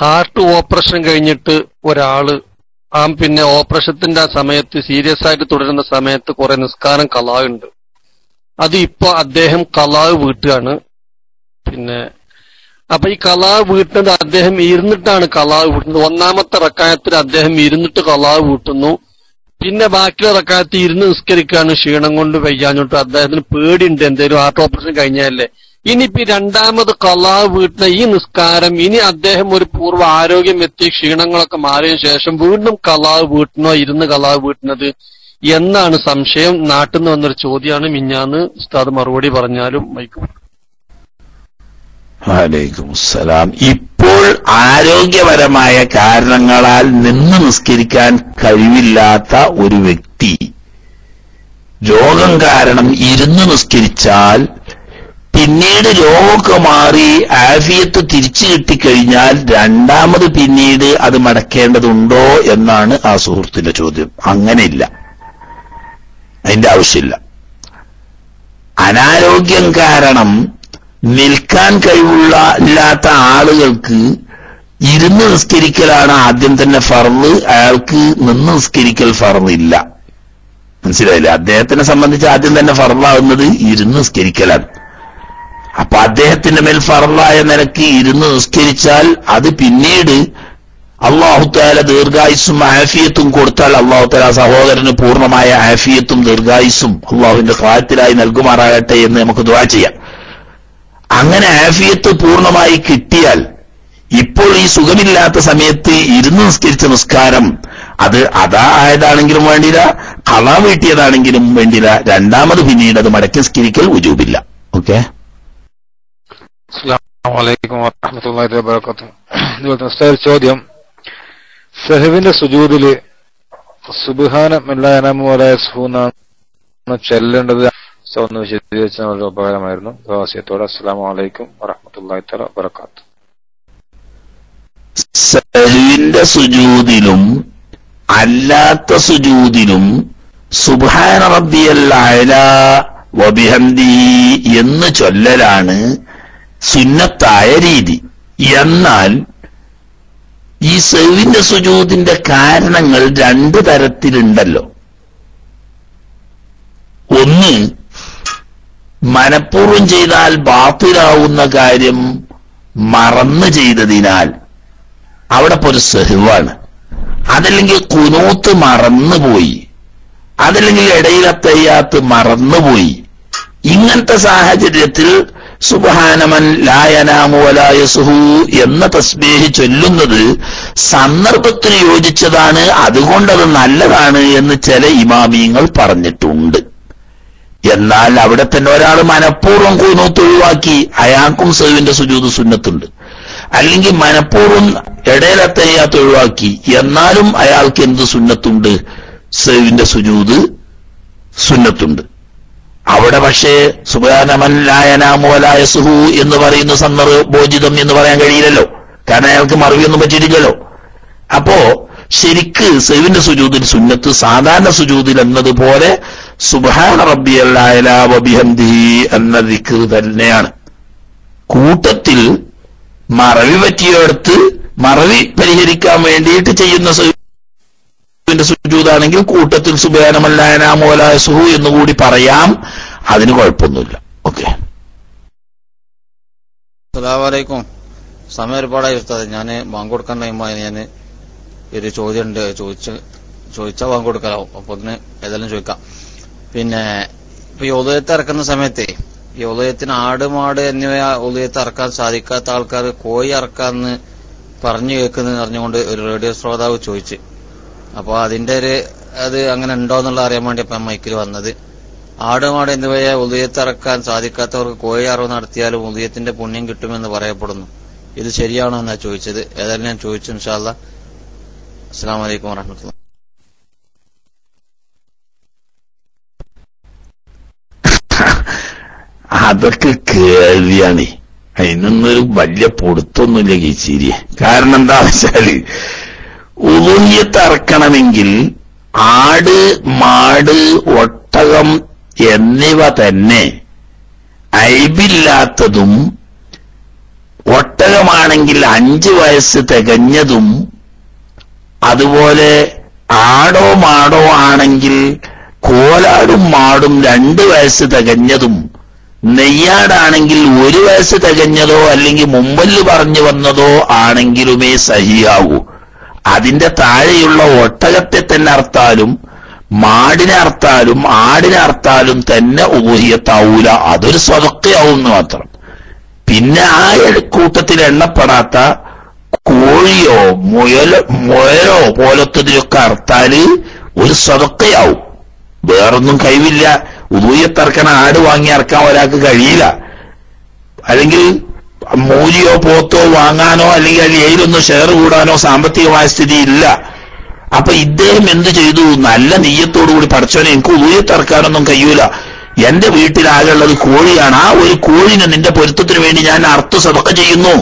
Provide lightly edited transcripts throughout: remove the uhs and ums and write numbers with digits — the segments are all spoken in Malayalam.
ഹാർട്ട് ഓപ്പറേഷൻ കഴിഞ്ഞിട്ട് ഒരാള് പിന്നെ ഓപ്പറേഷത്തിന്റെ സമയത്ത് സീരിയസ് ആയിട്ട് തുടരുന്ന സമയത്ത് കുറെ നിസ്കാരം കളാവുണ്ട്. അത് ഇപ്പൊ അദ്ദേഹം കളാവ് വീട്ടുകയാണ്. അപ്പൊ ഈ കളാവ് വീട്ടുന്നത് അദ്ദേഹം ഇരുന്നിട്ടാണ് കളാവ് വീട്ടുന്നത്. ഒന്നാമത്തെ റക്കായത്തിൽ അദ്ദേഹം ഇരുന്നിട്ട് കളാവ് വീട്ടുന്നു. പിന്നെ ബാക്കിയുള്ള റക്കായത്ത് ഇരുന്ന് നിസ്കരിക്കുകയാണ്. ക്ഷീണം കൊണ്ട് വയ്യാഞ്ഞിട്ട് അദ്ദേഹത്തിന് പേടിയുണ്ട്, എന്തേലും ഹാർട്ട് ഓപ്പറേഷൻ കഴിഞ്ഞാലേ. ഇനിയിപ്പോ രണ്ടാമത് കളാവ് വീട്ടുന്ന ഈ നിസ്കാരം ഇനി അദ്ദേഹം ഒരു പൂർവ്വ ആരോഗ്യം എത്തി ക്ഷീണങ്ങളൊക്കെ മാറിയതിനു ശേഷം വീണ്ടും കളാവ് വീട്ടണോ, ഇരുന്ന് കളാവ് വീട്ടുന്നത് എന്നാണ് സംശയം. നാട്ടിൽ നിന്ന് വന്നൊരു ചോദ്യമാണ്. മിഞ്ഞാന്ന് ഉസ്താദ് മറുപടി പറഞ്ഞാലും വൈക്കും. വലൈക്കും അസ്സലാം. ഇപ്പോൾ ആരോഗ്യപരമായ കാരണങ്ങളാൽ നിന്ന് നിസ്കരിക്കാൻ കഴിവില്ലാത്ത ഒരു വ്യക്തി രോഗം കാരണം ഇരുന്ന് നിസ്കരിച്ചാൽ പിന്നീട് രോഗമൊക്കെ മാറി ആഫിയത്ത് തിരിച്ചു കിട്ടിക്കഴിഞ്ഞാൽ രണ്ടാമത് പിന്നീട് അത് മടക്കേണ്ടതുണ്ടോ എന്നാണ് ആ സുഹൃത്തിന്റെ ചോദ്യം. അങ്ങനെയില്ല, അതിന്റെ ആവശ്യമില്ല. അനാരോഗ്യം കാരണം നിൽക്കാൻ കഴിവില്ലാത്ത ആളുകൾക്ക് ഇരുന്ന് നിസ്കരിക്കലാണ് ആദ്യം തന്നെ ഫർള്. അയാൾക്ക് നിന്ന് നിസ്കരിക്കൽ ഫർള് ഇല്ല. മനസ്സിലായില്ലേ? അദ്ദേഹത്തിനെ സംബന്ധിച്ച് ആദ്യം തന്നെ ഫർളാവുന്നത് ഇരുന്ന് നിസ്കരിക്കലാണ്. അപ്പൊ അദ്ദേഹത്തിന്റെ മേൽ ഫർളായ നിലക്ക് ഇരുന്ന് നിസ്കരിച്ചാൽ അത് പിന്നീട് അല്ലാഹു തആല ദീർഘായുസ്സും ആഫിയത്തും കൊടുത്താൽ അല്ലാഹു തആല സഹോദരന് പൂർണ്ണമായ ആഫിയത്തും ദീർഘായുസ്സും അല്ലാഹുവിന്റെ ഖായത്തിലായി നൽകുമാറാകട്ടെ എന്ന് നമുക്ക് ദുആ ചെയ്യാം. അങ്ങനെ ആഫിയത്ത് പൂർണ്ണമായി കിട്ടിയാൽ ഇപ്പോൾ ഈ സുഖമില്ലാത്ത സമയത്ത് ഇരുന്ന് നിസ്കരിച്ച നിസ്കാരം അത് അതാ ആയതാണെങ്കിലും വേണ്ടില്ല, ഖളാ വീട്ടിയതാണെങ്കിലും വേണ്ടില്ല, രണ്ടാമത് പിന്നീട് അത് മടക്കി നിസ്കരിക്കൽ വുജൂബില്ല. ഓക്കെ. അസ്സലാമു അലൈക്കും വറഹ്മത്തുള്ളാഹി വബറകാതുഹു. ചോദ്യം, സഹവിന്റെ സുജൂദില് സുബ്ഹാനല്ലാഹി വലാ യസ്ഹൂന ചെല്ലേണ്ടത് ഒന്ന് വിശദീകരിച്ചാൽ വളരെ ഉപകാരമായിരുന്നു. ദുആസിയത്തോടെ. അസ്സലാമു അലൈക്കും വറഹ്മത്തുള്ളാഹി വബറകാതുഹു. സഹവിന്റെ സുജൂദിലും അല്ലാത്ത സുജൂദിലും സുബ്ഹാന റബ്ബിയൽ അഅ്ലാ വബിഹംദിഹി എന്ന് ചൊല്ലലാണ് സുന്നത്തായ രീതി. എന്നാൽ ഈ സഹവിന്റെ സുജൂദിന്റെ കാരണങ്ങൾ രണ്ട് തരത്തിലുണ്ടല്ലോ. ഒന്ന്, മനഃപൂർവ്വം ചെയ്താൽ ബാത്തിലാവുന്ന കാര്യം മറന്നു ചെയ്തതിനാൽ അവിടെ ഒരു സഹ്വാണ്. അതല്ലെങ്കിൽ ഖുനൂത്ത് മറന്നുപോയി, അതല്ലെങ്കിൽ ഇടയിലത്തയ്യാത്ത് മറന്നുപോയി. ഇങ്ങനത്തെ സാഹചര്യത്തിൽ സുബ്ഹാനമൻ ലാ യനാമു വലാ യസ്ഹു എന്ന തസ്ബീഹ് ചൊല്ലുന്നത് സന്ദർഭത്തിന് യോജിച്ചതാണ്, അതുകൊണ്ടത് നല്ലതാണ് എന്ന് ചില ഇമാമിയങ്ങൾ പറഞ്ഞിട്ടുണ്ട്. എന്നാൽ അവിടെ തന്നെ ഒരാൾ മനഃപൂർവ്വം ഖുനൂത്ത് ഒഴിവാക്കി, അയാൾക്കും സഹവിന്റെ സുജൂദ് സുന്നത്തുണ്ട്. അല്ലെങ്കിൽ മനഃപൂർവ്വം ഇടയിലത്തയ്യാത്ത് ഒഴിവാക്കി, എന്നാലും അയാൾക്ക് എന്ത് സുന്നത്തുണ്ട്? സഹവിന്റെ സുജൂദ് സുന്നത്തുണ്ട്. അവിടെ പക്ഷേ സുബ്ഹാനമൻ ലാ യനാമു വലാ യസ്ഹു എന്ന് പറയുന്ന സന്ദർഭോചിതം എന്ന് പറയാൻ കഴിയില്ലല്ലോ, കാരണം അയാൾക്ക് മറവിയൊന്നും പറ്റിയിട്ടില്ലല്ലോ. അപ്പോ ശരിക്ക് സഹവിന്റെ സുജൂദിൽ സുന്നത്ത് സാധാരണ സുജൂദിൽ എന്നതുപോലെ സുബ്ഹാന റബ്ബിയൽ അഅ്ലാ വബിഹംദിഹി എന്ന ദിക്ർ തന്നെയാണ്. കൂട്ടത്തിൽ മറവി പറ്റിയെടുത്ത് മറവി പരിഹരിക്കാൻ വേണ്ടിയിട്ട് ചെയ്യുന്ന സഹവിന്റെ സുജൂദാണെങ്കിൽ കൂട്ടത്തിൽ സുബ്ഹാനമൻ ലാ യനാമു വലാ യസ്ഹു എന്നുകൂടി പറയാം, അതിന് കുഴപ്പമൊന്നുമില്ല. ഓക്കെ. അസ്സലാമു അലൈക്കും. സമയം ഒരുപാടായി ഉസ്താദ്. ഞാൻ ബാങ്ക് കൊടുക്കാൻ ടൈമായി. ഞാൻ ഒരു ചോദ്യം ഉണ്ട്, ചോദിച്ചാൽ ബാങ്ക് കൊടുക്കാനാവും. അപ്പൊ അതിന് ഏതായാലും ചോദിക്കാം. പിന്നെ ഇപ്പൊ ഈ ഉദയത്ത് ഇറക്കുന്ന സമയത്ത് ഈ ഉദയത്തിന് ആട് മാട് എന്നിവ ഉദയത്ത് ഇറക്കാൻ സാധിക്കാത്ത ആൾക്കാർ കോഴി ഇറക്കാന്ന് പറഞ്ഞു കേൾക്കുന്നത് അറിഞ്ഞുകൊണ്ട് ഒരു റേഡിയോ ശ്രോതാവ് ചോദിച്ചു. അപ്പൊ അതിന്റെ അത് അങ്ങനെ ഉണ്ടോ എന്നുള്ള അറിയാൻ വേണ്ടി ഇപ്പൊ മൈക്കിൽ വന്നത്. ആട് മാട് എന്നിവയെ ഉദയത്ത് ഇറക്കാൻ സാധിക്കാത്തവർക്ക് കോഴി അറിവ് നടത്തിയാലും ഉദയത്തിന്റെ പുണ്യം കിട്ടുമെന്ന് പറയപ്പെടുന്നു. ഇത് ശരിയാണോ എന്നാ ചോദിച്ചത്. ഏതായാലും ഞാൻ ചോദിച്ചു. ഇൻഷാ അല്ലാഹ്. അസ്സലാമു അലൈക്കും വറഹ്മത്തുള്ളാഹി. അതൊക്കെ കേൾവിയാണ്, അതിനൊന്നൊരു വലിയ പൊടുത്തൊന്നുമില്ല കീച്ചീരിയെ. കാരണം എന്താ വെച്ചാല് ഉളുഹിയത്ത് ഇറക്കണമെങ്കിൽ ആട് മാട് ഒട്ടകം എന്നിവ തന്നെ ഐബില്ലാത്തതും ഒട്ടകമാ നെയ്യാടാണെങ്കിൽ 5 വയസ്സ് തികഞ്ഞതും അതുപോലെ ആടോ മാടോ ആണെങ്കിൽ കോലാടും മാടും 2 വയസ്സ് തികഞ്ഞതും നെയ്യാടാണെങ്കിൽ 1 വയസ്സ് തികഞ്ഞതോ അല്ലെങ്കിൽ മുമ്പല് പറഞ്ഞു വന്നതോ ആണെങ്കിലുമേ സഹിയാവൂ. അതിന്റെ താഴെയുള്ള ഒട്ടകത്തെ തന്നെ അർത്താലും മാടിനെ അർത്താലും ആടിനെ അർത്താലും തന്നെ ഉബൂഹിയത്താവൂല, അതൊരു സ്വതക്കയാവുമെന്ന് മാത്രം. പിന്നെ ആ കൂട്ടത്തിൽ എണ്ണപ്പെടാത്ത കോഴിയോ മുയലോ പോലത്തതിലൊക്കെ അർത്താല് ഒരു സ്വതക്കയാവും, വേറൊന്നും കഴിവില്ല. ഉബൂഹിയത്തറക്കണ ആട് വാങ്ങി അറക്കാൻ ഒരാൾക്ക് കഴിയില്ല. അല്ലെങ്കിൽ മൂലിയോ പോത്തോ വാങ്ങാനോ അല്ലെങ്കിൽ അതിലൊന്നും ഷെയർ കൂടാനോ സാമ്പത്തികമായ സ്ഥിതി ഇല്ല. അപ്പൊ ഇദ്ദേഹം എന്ത് ചെയ്തു? നല്ല നെയ്യത്തോടുകൂടി പഠിച്ചവനെ എനിക്ക് ഉബൂഹിയത്തറക്കാനൊന്നും കഴിയൂല, എന്റെ വീട്ടിലാകുള്ളത് കോഴിയാണ്, ആ ഒരു കോഴിനെ നിന്റെ പൊരുത്തത്തിന് വേണ്ടി ഞാൻ അർത്ഥ സ്വതക്ക ചെയ്യുന്നു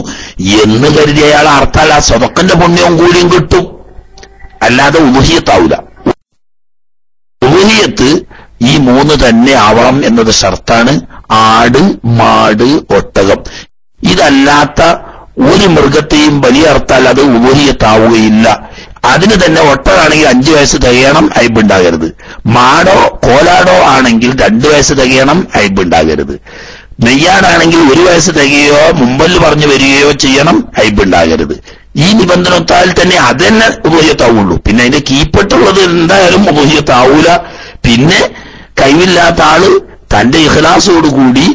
എന്ന് കരുതി അയാൾ അർത്താൽ ആ സ്വതക്കന്റെ പുണ്യവും കൂടിയും കിട്ടും, അല്ലാതെ ഉബൂഹിയത്താവൂല. ഉബൂഹിയത്ത് ഈ 3 തന്നെ ആവണം എന്നത് ഷർത്താണ്. ആട്, മാട്, ഒട്ടകം. ഇതല്ലാത്ത ഒരു മൃഗത്തെയും ബലിയർത്താൽ അത് ഉബൂഹിയത്താവുകയില്ല. അതിന് തന്നെ ഒട്ടകാണെങ്കിൽ 5 വയസ്സ് തികയണം, അയ്ബുണ്ടാകരുത്. മാടോ കോലാടോ ആണെങ്കിൽ 2 വയസ്സ് തികയണം, അയ്ബുണ്ടാകരുത്. നെയ്യാടാണെങ്കിൽ 1 വയസ്സ് തികയോ മുമ്പല് പറഞ്ഞു വരികയോ ചെയ്യണം, അയ്ബുണ്ടാകരുത്. ഈ നിബന്ധനത്താൽ തന്നെ അതന്നെ ഉബൂഹിയത്താവുള്ളൂ. പിന്നെ അതിന്റെ കീപ്പെട്ടുള്ളത് എന്തായാലും ഉബൂഹിയത്താവൂല. പിന്നെ കഴിവില്ലാത്ത ആള് തന്റെ ഇഖ്ലാസോടുകൂടി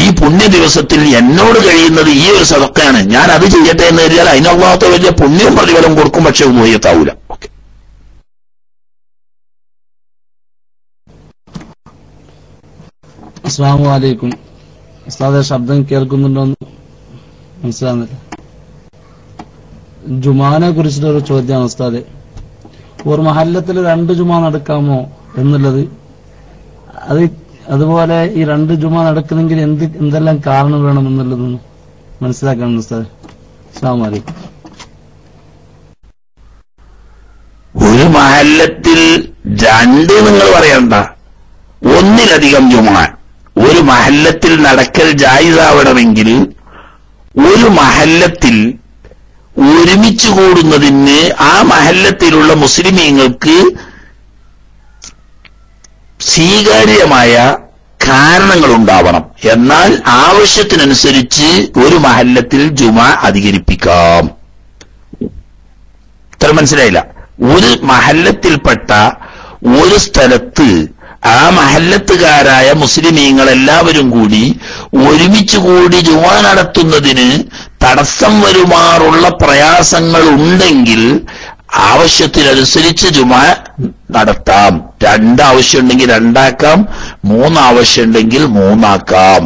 ഈ പുണ്യ ദിവസത്തിൽ എന്നോട് കഴിയുന്നത് ഈ ഒരു സദഖയാണ്, ഞാൻ അത് ചെയ്യട്ടെ എന്ന് കരുതിയാൽ അതിന് അല്ലാത്ത വലിയ പുണ്യവും പ്രതിഫലം കൊടുക്കും, പക്ഷെ ഉബൂഹിയത്താവൂല. ഓക്കെ. അസ്സലാമു അലൈക്കും. ഉസ്താദെ, ശബ്ദം കേൾക്കുന്നുണ്ടോന്ന് മനസ്സിലാകുന്നില്ല. ജുമാനെ കുറിച്ചിട്ടൊരു ചോദ്യമാണ് ഉസ്താദെ. ഒരു മഹല്ലത്തിൽ 2 ജുമാ നടക്കാമോ എന്നുള്ളത്, അതുപോലെ ഈ 2 ജുമാ നടക്കുന്നെങ്കിൽ എന്തെല്ലാം കാരണം വേണമെന്നുള്ളതൊന്ന് മനസ്സിലാക്കണം ഉസ്താദെ. അസ്സലാമു അലൈക്കും. ഒരു മഹല്ലത്തിൽ 2 നിങ്ങൾ പറയണ്ട, 1-ലധികം ജുമാ ഒരു മഹല്ലത്തിൽ നടക്കൽ ജായിസാവണമെങ്കിൽ ഒരു മഹല്ലത്തിൽ ഒരുമിച്ച് കൂടുന്നതിന് ആ മഹല്ലത്തിലുള്ള മുസ്ലിമീങ്ങൾക്ക് സ്വീകാര്യമായ കാരണങ്ങളുണ്ടാവണം. എന്നാൽ ആവശ്യത്തിനനുസരിച്ച് ഒരു മഹല്ലത്തിൽ ജുമാ അധികരിപ്പിക്കാം. ഇത്ര മനസ്സിലായില്ല? ഒരു മഹല്ലത്തിൽപ്പെട്ട ഒരു സ്ഥലത്ത് ആ മഹല്ലത്തുകാരായ മുസ്ലിമീങ്ങൾ എല്ലാവരും കൂടി ഒരുമിച്ച് കൂടി ജുമാ നടത്തുന്നതിന് തടസ്സം വരുമാറുള്ള പ്രയാസങ്ങൾ ഉണ്ടെങ്കിൽ ആവശ്യത്തിനനുസരിച്ച് ജുമാ നടത്താം. 2 ആവശ്യമുണ്ടെങ്കിൽ 2 ആക്കാം, 3 ആവശ്യമുണ്ടെങ്കിൽ 3 ആക്കാം.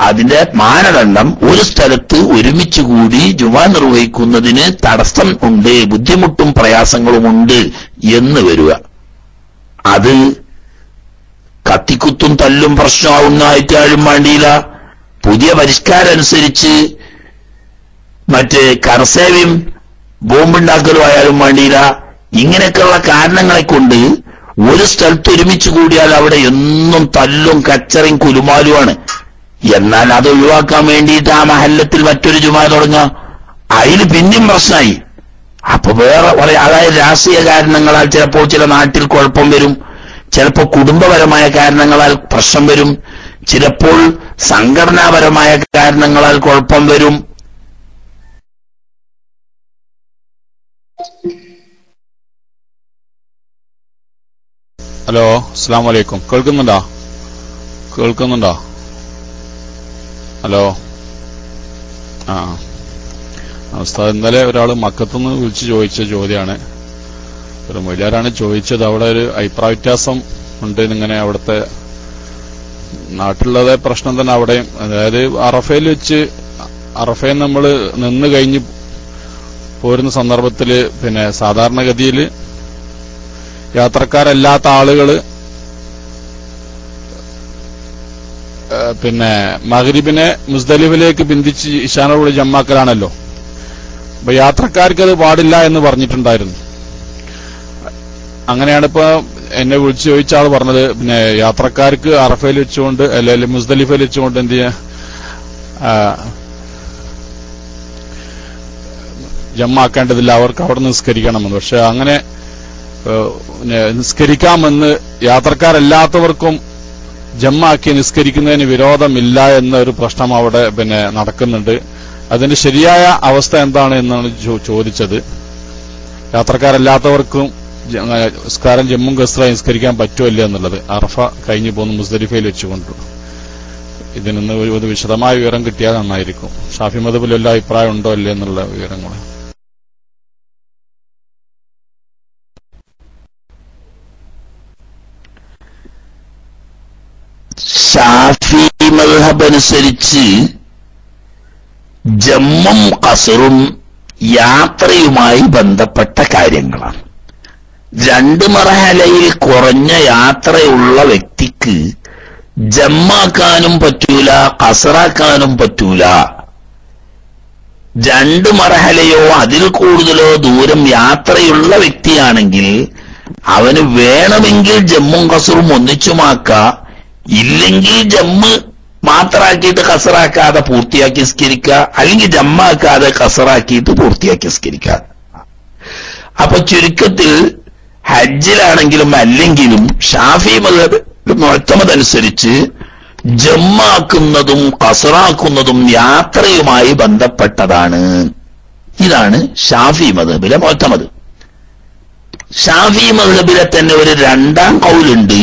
അതിന്റെ മാനദണ്ഡം ഒരു സ്ഥലത്ത് ഒരുമിച്ച് കൂടി ജുമാ നിർവഹിക്കുന്നതിന് തടസ്സം ഉണ്ട്, ബുദ്ധിമുട്ടും പ്രയാസങ്ങളുമുണ്ട് എന്ന് വരിക. അത് കത്തിക്കുത്തും തല്ലും പ്രശ്നമാവുന്നതായിട്ടാലും വേണ്ടിയില്ല. പുതിയ പരിഷ്കാരം അനുസരിച്ച് മറ്റ് കർസേവ്യം ബോംബുണ്ടാക്കലും ആയാലും വേണ്ടിയില്ല. ഇങ്ങനെയൊക്കെയുള്ള കാരണങ്ങളെ കൊണ്ട് ഒരു സ്ഥലത്ത് ഒരുമിച്ച് കൂടിയാൽ അവിടെ എന്നും തല്ലും കച്ചറയും കുലുമാലുമാണ്. എന്നാൽ അത് ഒഴിവാക്കാൻ വേണ്ടിയിട്ട് ആ മഹല്ലത്തിൽ മറ്റൊരു ജുമാ തുടങ്ങാം, അതിൽ പിന്നെയും പ്രശ്നമായി. അപ്പൊ വേറെ അതായത് രാഷ്ട്രീയ കാരണങ്ങളാൽ ചിലപ്പോൾ ചില നാട്ടിൽ കുഴപ്പം വരും, ചിലപ്പോൾ കുടുംബപരമായ കാരണങ്ങളാൽ പ്രശ്നം വരും, ചിലപ്പോൾ സംഘടനാപരമായ കാരണങ്ങളാൽ കുഴപ്പം വരും. ഹലോ, അസ്സലാമു അലൈക്കും. കേൾക്കുന്നുണ്ടോ? ഹലോ. ഉസ്താദ്, ഇന്നലെ ഒരാൾ മക്കത്തുനിന്ന് വിളിച്ച് ചോദിച്ച ചോദ്യമാണ്. ഒരു മൊയ്ലാരാണ് ചോദിച്ചത്. അവിടെ ഒരു അഭിപ്രായ വ്യത്യാസം ഉണ്ട്. ഇങ്ങനെ അവിടുത്തെ നാട്ടിലുള്ളതേ പ്രശ്നം തന്നെ അവിടെയും. അതായത് അറഫയിൽ വെച്ച് അറഫയിൽ നമ്മൾ നിന്ന് കഴിഞ്ഞ് പോരുന്ന സന്ദർഭത്തിൽ പിന്നെ സാധാരണഗതിയിൽ യാത്രക്കാരല്ലാത്ത ആളുകള് പിന്നെ മഗ്രിബിനെ മുസ്ദലിഫിലേക്ക് ബന്ധിച്ച് ഇശാനോട് ജമ്മാക്കലാണല്ലോ. അപ്പൊ യാത്രക്കാർക്ക് അത് പാടില്ല എന്ന് പറഞ്ഞിട്ടുണ്ടായിരുന്നു. അങ്ങനെയാണ് ഇപ്പൊ എന്നെ വിളിച്ചു ചോദിച്ച ആൾ പറഞ്ഞത്. പിന്നെ യാത്രക്കാർക്ക് അറഫയിൽ വെച്ചുകൊണ്ട് അല്ലെങ്കിൽ മുസ്ദലിഫയിൽ വെച്ചുകൊണ്ട് എന്ത് ചെയ്യാ ജമ്മാക്കേണ്ടതില്ല, അവർക്ക് അവിടെ നിസ്കരിക്കണമെന്ന്. പക്ഷെ അങ്ങനെ നിസ്കരിക്കാമെന്ന് യാത്രക്കാരല്ലാത്തവർക്കും ജമ്മാക്കി നിസ്കരിക്കുന്നതിന് വിരോധമില്ല എന്നൊരു പ്രശ്നം അവിടെ നടക്കുന്നുണ്ട്. അതിന്റെ ശരിയായ അവസ്ഥ എന്താണ് എന്നാണ് ചോദിച്ചത്. യാത്രക്കാരല്ലാത്തവർക്കും നിസ്കാരം ജമ്മും കസ്റായി നിസ്കരിക്കാൻ പറ്റുമല്ല എന്നുള്ളത് അറഫ കഴിഞ്ഞു പോകുന്ന മുസ്ദലിഫയിൽ വെച്ചുകൊണ്ട് ഇതിൽ നിന്ന് ഒരു വിശദമായ വിവരം കിട്ടിയാൽ നന്നായിരിക്കും. ഷാഫി മദ്ഹബിൽ വല്ല അഭിപ്രായം ഉണ്ടോ അല്ലേ എന്നുള്ള വിവരങ്ങൾ. ഷാഫി മദ്ഹബ് അനുസരിച്ച് ജമ്മും ഖസറും യാത്രയുമായി ബന്ധപ്പെട്ട കാര്യങ്ങളാണ്. 2 മർഹലയിൽ കുറഞ്ഞ യാത്രയുള്ള വ്യക്തിക്ക് ജമ്മാക്കാനും പറ്റൂല, ഖസറാക്കാനും പറ്റൂല. 2 മർഹലയോ അതിൽ കൂടുതലോ ദൂരം യാത്രയുള്ള വ്യക്തിയാണെങ്കിൽ അവന് വേണമെങ്കിൽ ജമ്മും ഖസറും ഒന്നിച്ചുമാക്കാം, ഇല്ലെങ്കിൽ ജമ്മ് മാത്രാക്കിയിട്ട് ഖസറാക്കാതെ പൂർത്തിയാക്കി നിസ്കരിക്കുക, അല്ലെങ്കിൽ ജമ്മാക്കാതെ ഖസറാക്കിയിട്ട് പൂർത്തിയാക്കി നിസ്കരിക്കുക. അപ്പൊ ചുരുക്കത്തിൽ ഹജ്ജിലാണെങ്കിലും അല്ലെങ്കിലും ഷാഫി മദ്ഹബ് മുഅ്തമദ് അനുസരിച്ച് ജമ്മാക്കുന്നതും ഖസറാക്കുന്നതും യാത്രയുമായി ബന്ധപ്പെട്ടതാണ്. ഇതാണ് ഷാഫി മദ്ഹബിലെ മുഅ്തമദ്. ഷാഫി മദ്ഹബിലെ തന്നെ ഒരു 2ാം ഖൗലുണ്ട്,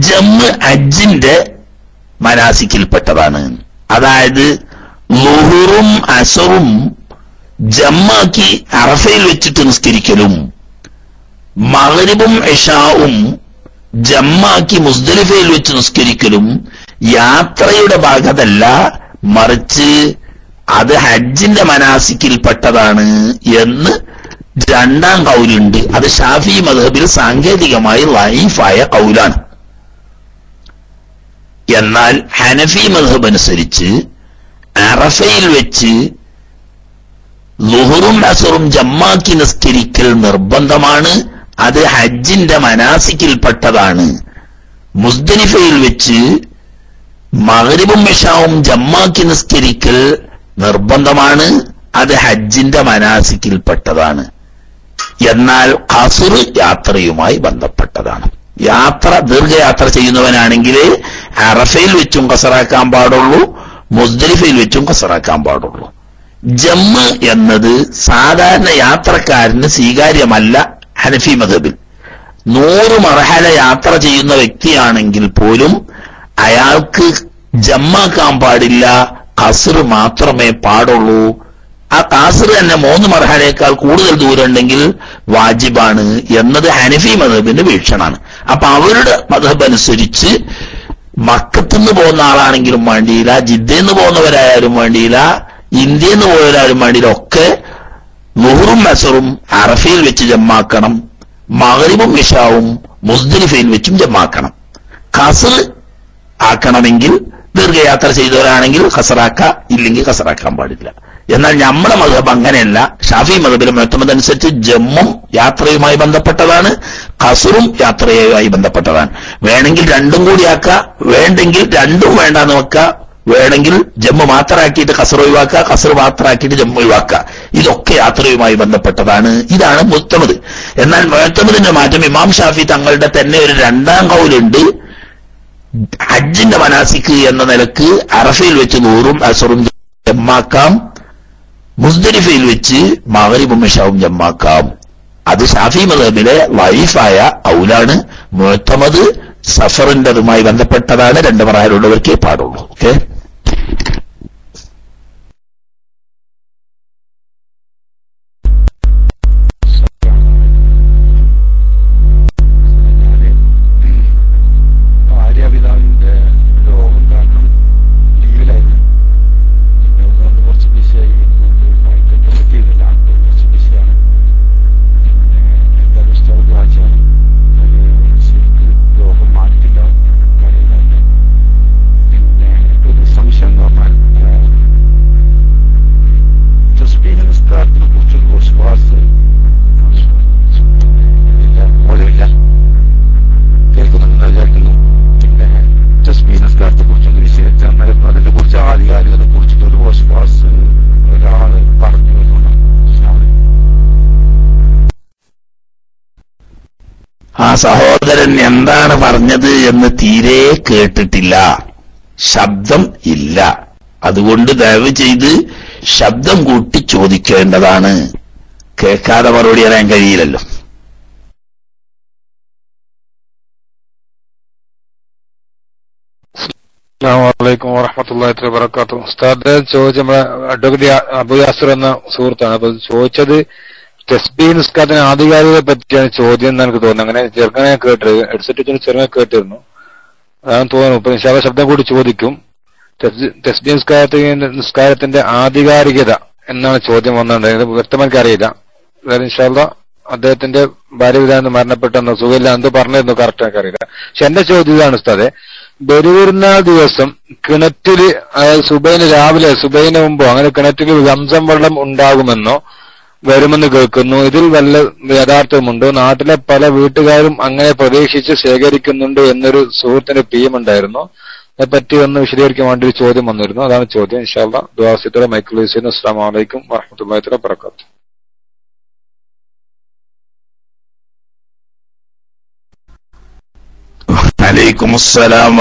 ജമ്മ് ഹജ്ജിന്റെ മനാസിക്കിൽപ്പെട്ടതാണ്. അതായത് ളുഹുറും അസറും ജമ്മാക്കി അറഫയിൽ വെച്ചിട്ട് നിസ്കരിക്കലും മഗ്രിബും ഇശാഉം ജമ്മാക്കി മുസ്ദലിഫയിൽ വെച്ച് നിസ്കരിക്കലും യാത്രയുടെ ഭാഗത്തല്ല, മറിച്ച് അത് ഹജ്ജിന്റെ മനാസിക്കിൽപ്പെട്ടതാണ് എന്ന് 2ാം ഖൗലുണ്ട്. അത് ഷാഫി മദ്ഹബിൽ സാങ്കേതികമായി ലൈഫായ ഖൗലാണ്. എന്നാൽ ഹനഫി മദ്ഹബ് അനുസരിച്ച് അറഫയിൽ വെച്ച് ളുഹുറും അസറും ജമ്മാക്കി നിസ്കരിക്കൽ നിർബന്ധമാണ്, അത് ഹജ്ജിന്റെ മനാസിക്കിൽപ്പെട്ടതാണ്. മുസ്ദലിഫയിൽ വെച്ച് മഗ്രിബും ഇശാഉം ജമ്മാക്കി നിസ്കരിക്കൽ നിർബന്ധമാണ്, അത് ഹജ്ജിന്റെ മനാസിക്കിൽപ്പെട്ടതാണ്. എന്നാൽ ഖസ്ർ യാത്രയുമായി ബന്ധപ്പെട്ടതാണ്. ദീർഘയാത്ര ചെയ്യുന്നവനാണെങ്കിൽ അറഫയിൽ വെച്ചും ഖസറാക്കാൻ പാടുള്ളൂ, മുസ്ദലിഫയിൽ വെച്ചും ഖസറാക്കാൻ പാടുള്ളൂ. ജമ്മ് എന്നത് സാധാരണ യാത്രക്കാരന് സ്വീകാര്യമല്ല ഹനഫി മദ്ഹബിൽ. 100 മർഹല യാത്ര ചെയ്യുന്ന വ്യക്തിയാണെങ്കിൽ പോലും അയാൾക്ക് ജമ്മാക്കാൻ പാടില്ല, ഖസ്ർ മാത്രമേ പാടുള്ളൂ. ആ ഖസ്ർ തന്നെ 3 മർഹലയേക്കാൾ കൂടുതൽ ദൂരം ഉണ്ടെങ്കിൽ വാജിബാണ് എന്നത് ഹനഫി മദ്ഹബിന്റെ വീക്ഷണാണ്. അപ്പൊ അവരുടെ മദ്ഹബ് അനുസരിച്ച് മക്കത്തുനിന്ന് പോകുന്ന ആളാണെങ്കിലും വേണ്ടിയില്ല, ജിദ്ദയിൽ പോകുന്നവരായാലും വേണ്ടിയില്ല, ഇന്ത്യയിൽ നിന്ന് പോയവരായാലും വേണ്ടിയില്ല, ഒക്കെ ളുഹുറും അസറും അറഫയിൽ വെച്ച് ജമ്മാക്കണം, മഗ്രിബും ഇശാവും മുസ്ദലിഫയിൽ വെച്ചും ജമ്മാക്കണം. ഖസ്ർ ആക്കണമെങ്കിൽ ദീർഘയാത്ര ചെയ്തവരാണെങ്കിൽ ഖസറാക്ക, ഇല്ലെങ്കിൽ ഖസറാക്കാൻ പാടില്ല. എന്നാൽ നമ്മുടെ മദ്ഹബ് അങ്ങനെയല്ല. ഷാഫി മദ്ഹബിലെ മുഅ്തമദ് അനുസരിച്ച് ജമ്മും യാത്രയുമായി ബന്ധപ്പെട്ടതാണ്, ഖസ്റും യാത്രയുമായി ബന്ധപ്പെട്ടതാണ്. വേണമെങ്കിൽ 2ഉം കൂടി ആക്കുക, വേണ്ടെങ്കിൽ 2ഉം വേണ്ടാന്ന് വെക്കുക, വേണമെങ്കിൽ ജമ്മു മാത്രമാക്കിയിട്ട് ഖസ്ർ ഒഴിവാക്കുക, ഖസ്ർ മാത്രമാക്കിയിട്ട് ജമ്മു ഒഴിവാക്കുക. ഇതൊക്കെ യാത്രയുമായി ബന്ധപ്പെട്ടതാണ്. ഇതാണ് മുഅ്തമദ്. എന്നാൽ മുഅ്തമദിന്റെ മാറ്റം ഇമാം ഷാഫി തങ്ങളുടെ തന്നെ ഒരു 2ാം ഖൗലുണ്ട്, ഹജ്ജിന്റെ മനാസിക്ക് എന്ന നിലക്ക് അറഫയിൽ വെച്ച് ളുഹുറും അസറും ജമ്മാക്കാം, മുസ്ദലിഫയിൽ വെച്ച് മഗ്രിബും ഇശാവും ജമ്മാക്കാം. അത് ഷാഫി മദ്ഹബിലെ ലൈഫായ ഖൗലാണ്. മുഅ്തമദ് സഫറിന്റെതുമായി ബന്ധപ്പെട്ടതാണ്, 2 മർഹലയുള്ളവർക്കേ പാടുള്ളൂ. ഓക്കെ. ആ സഹോദരൻ എന്താണ് പറഞ്ഞത് എന്ന് തീരെ കേട്ടിട്ടില്ല, ശബ്ദം ഇല്ല. അതുകൊണ്ട് ദയവ് ചെയ്ത് ശബ്ദം കൂട്ടി ചോദിക്കേണ്ടതാണ്. കേൾക്കാതെ മറുപടി പറയാൻ കഴിയില്ലല്ലോ. അസ്സലാമു വറഹ്മത്തുള്ളാഹി വബറകാതുഹു. ഉസ്താദ് ചോദിച്ച അഡ്വക്കേറ്റ് അബു യാസിർ എന്ന സുഹൃത്താണ്. അപ്പൊ ചോദിച്ചത് തസ്ബീഹ് നിസ്കാരത്തിന് ആധികാരികതയെ പറ്റിയാണ് ചോദ്യം എന്ന് എനിക്ക് തോന്നുന്നു. അങ്ങനെ ചെറുങ്ങനെ കേട്ടത് ഹെഡ്സെറ്റ് വെച്ച് ചെറുങ്ങനെ കേട്ടിരുന്നു, അതാണ് തോന്നുന്നു. ഇപ്പൊ ഇൻഷാ അല്ലാഹ് ശബ്ദം കൂടി ചോദിക്കും. തസ്ബീഹ് നിസ്കാരത്തിന്റെ ആധികാരികത എന്നാണ് ചോദ്യം വന്നിട്ടുണ്ടായത്. വ്യക്തമായിട്ട് അറിയില്ല. ഇൻഷാ അല്ലാഹ് അദ്ദേഹത്തിന്റെ ഭാര്യ വിധാനം മരണപ്പെട്ടെന്നോ സുഖമില്ല എന്തോ പറഞ്ഞിരുന്നു, കറക്റ്റ് ആക്കി അറിയില്ല. പക്ഷെ എന്റെ ചോദ്യം ഇതാണ് ഉസ്താദെ, ബലിപെരുന്നാൾ ദിവസം കിണറ്റില്, അതായത് സുബൈന് മുമ്പോ അങ്ങനെ കിണറ്റില് സംസം വെള്ളം ഉണ്ടാകുമെന്നോ വരുമെന്ന് കേൾക്കുന്നു. ഇതിൽ വല്ല യഥാർത്ഥമുണ്ടോ? നാട്ടിലെ പല വീട്ടുകാരും അങ്ങനെ പ്രതീക്ഷിച്ച് ശേഖരിക്കുന്നുണ്ട് എന്നൊരു സുഹൃത്തിന്റെ PM ഉണ്ടായിരുന്നു. അതേപ്പറ്റി ഒന്ന് വിശദീകരിക്കാൻ വേണ്ടി ഒരു ചോദ്യം വന്നിരുന്നു. അതാണ് ചോദ്യം. ഇൻഷാ അല്ലാഹ് ദുആ മൈക്കിൾ ഹുസൈൻ. അസ്സലാമു അലൈക്കും വറഹ്മത്തുള്ളാഹി വബറകാതുഹു. വഅലൈക്കും അസ്സലാം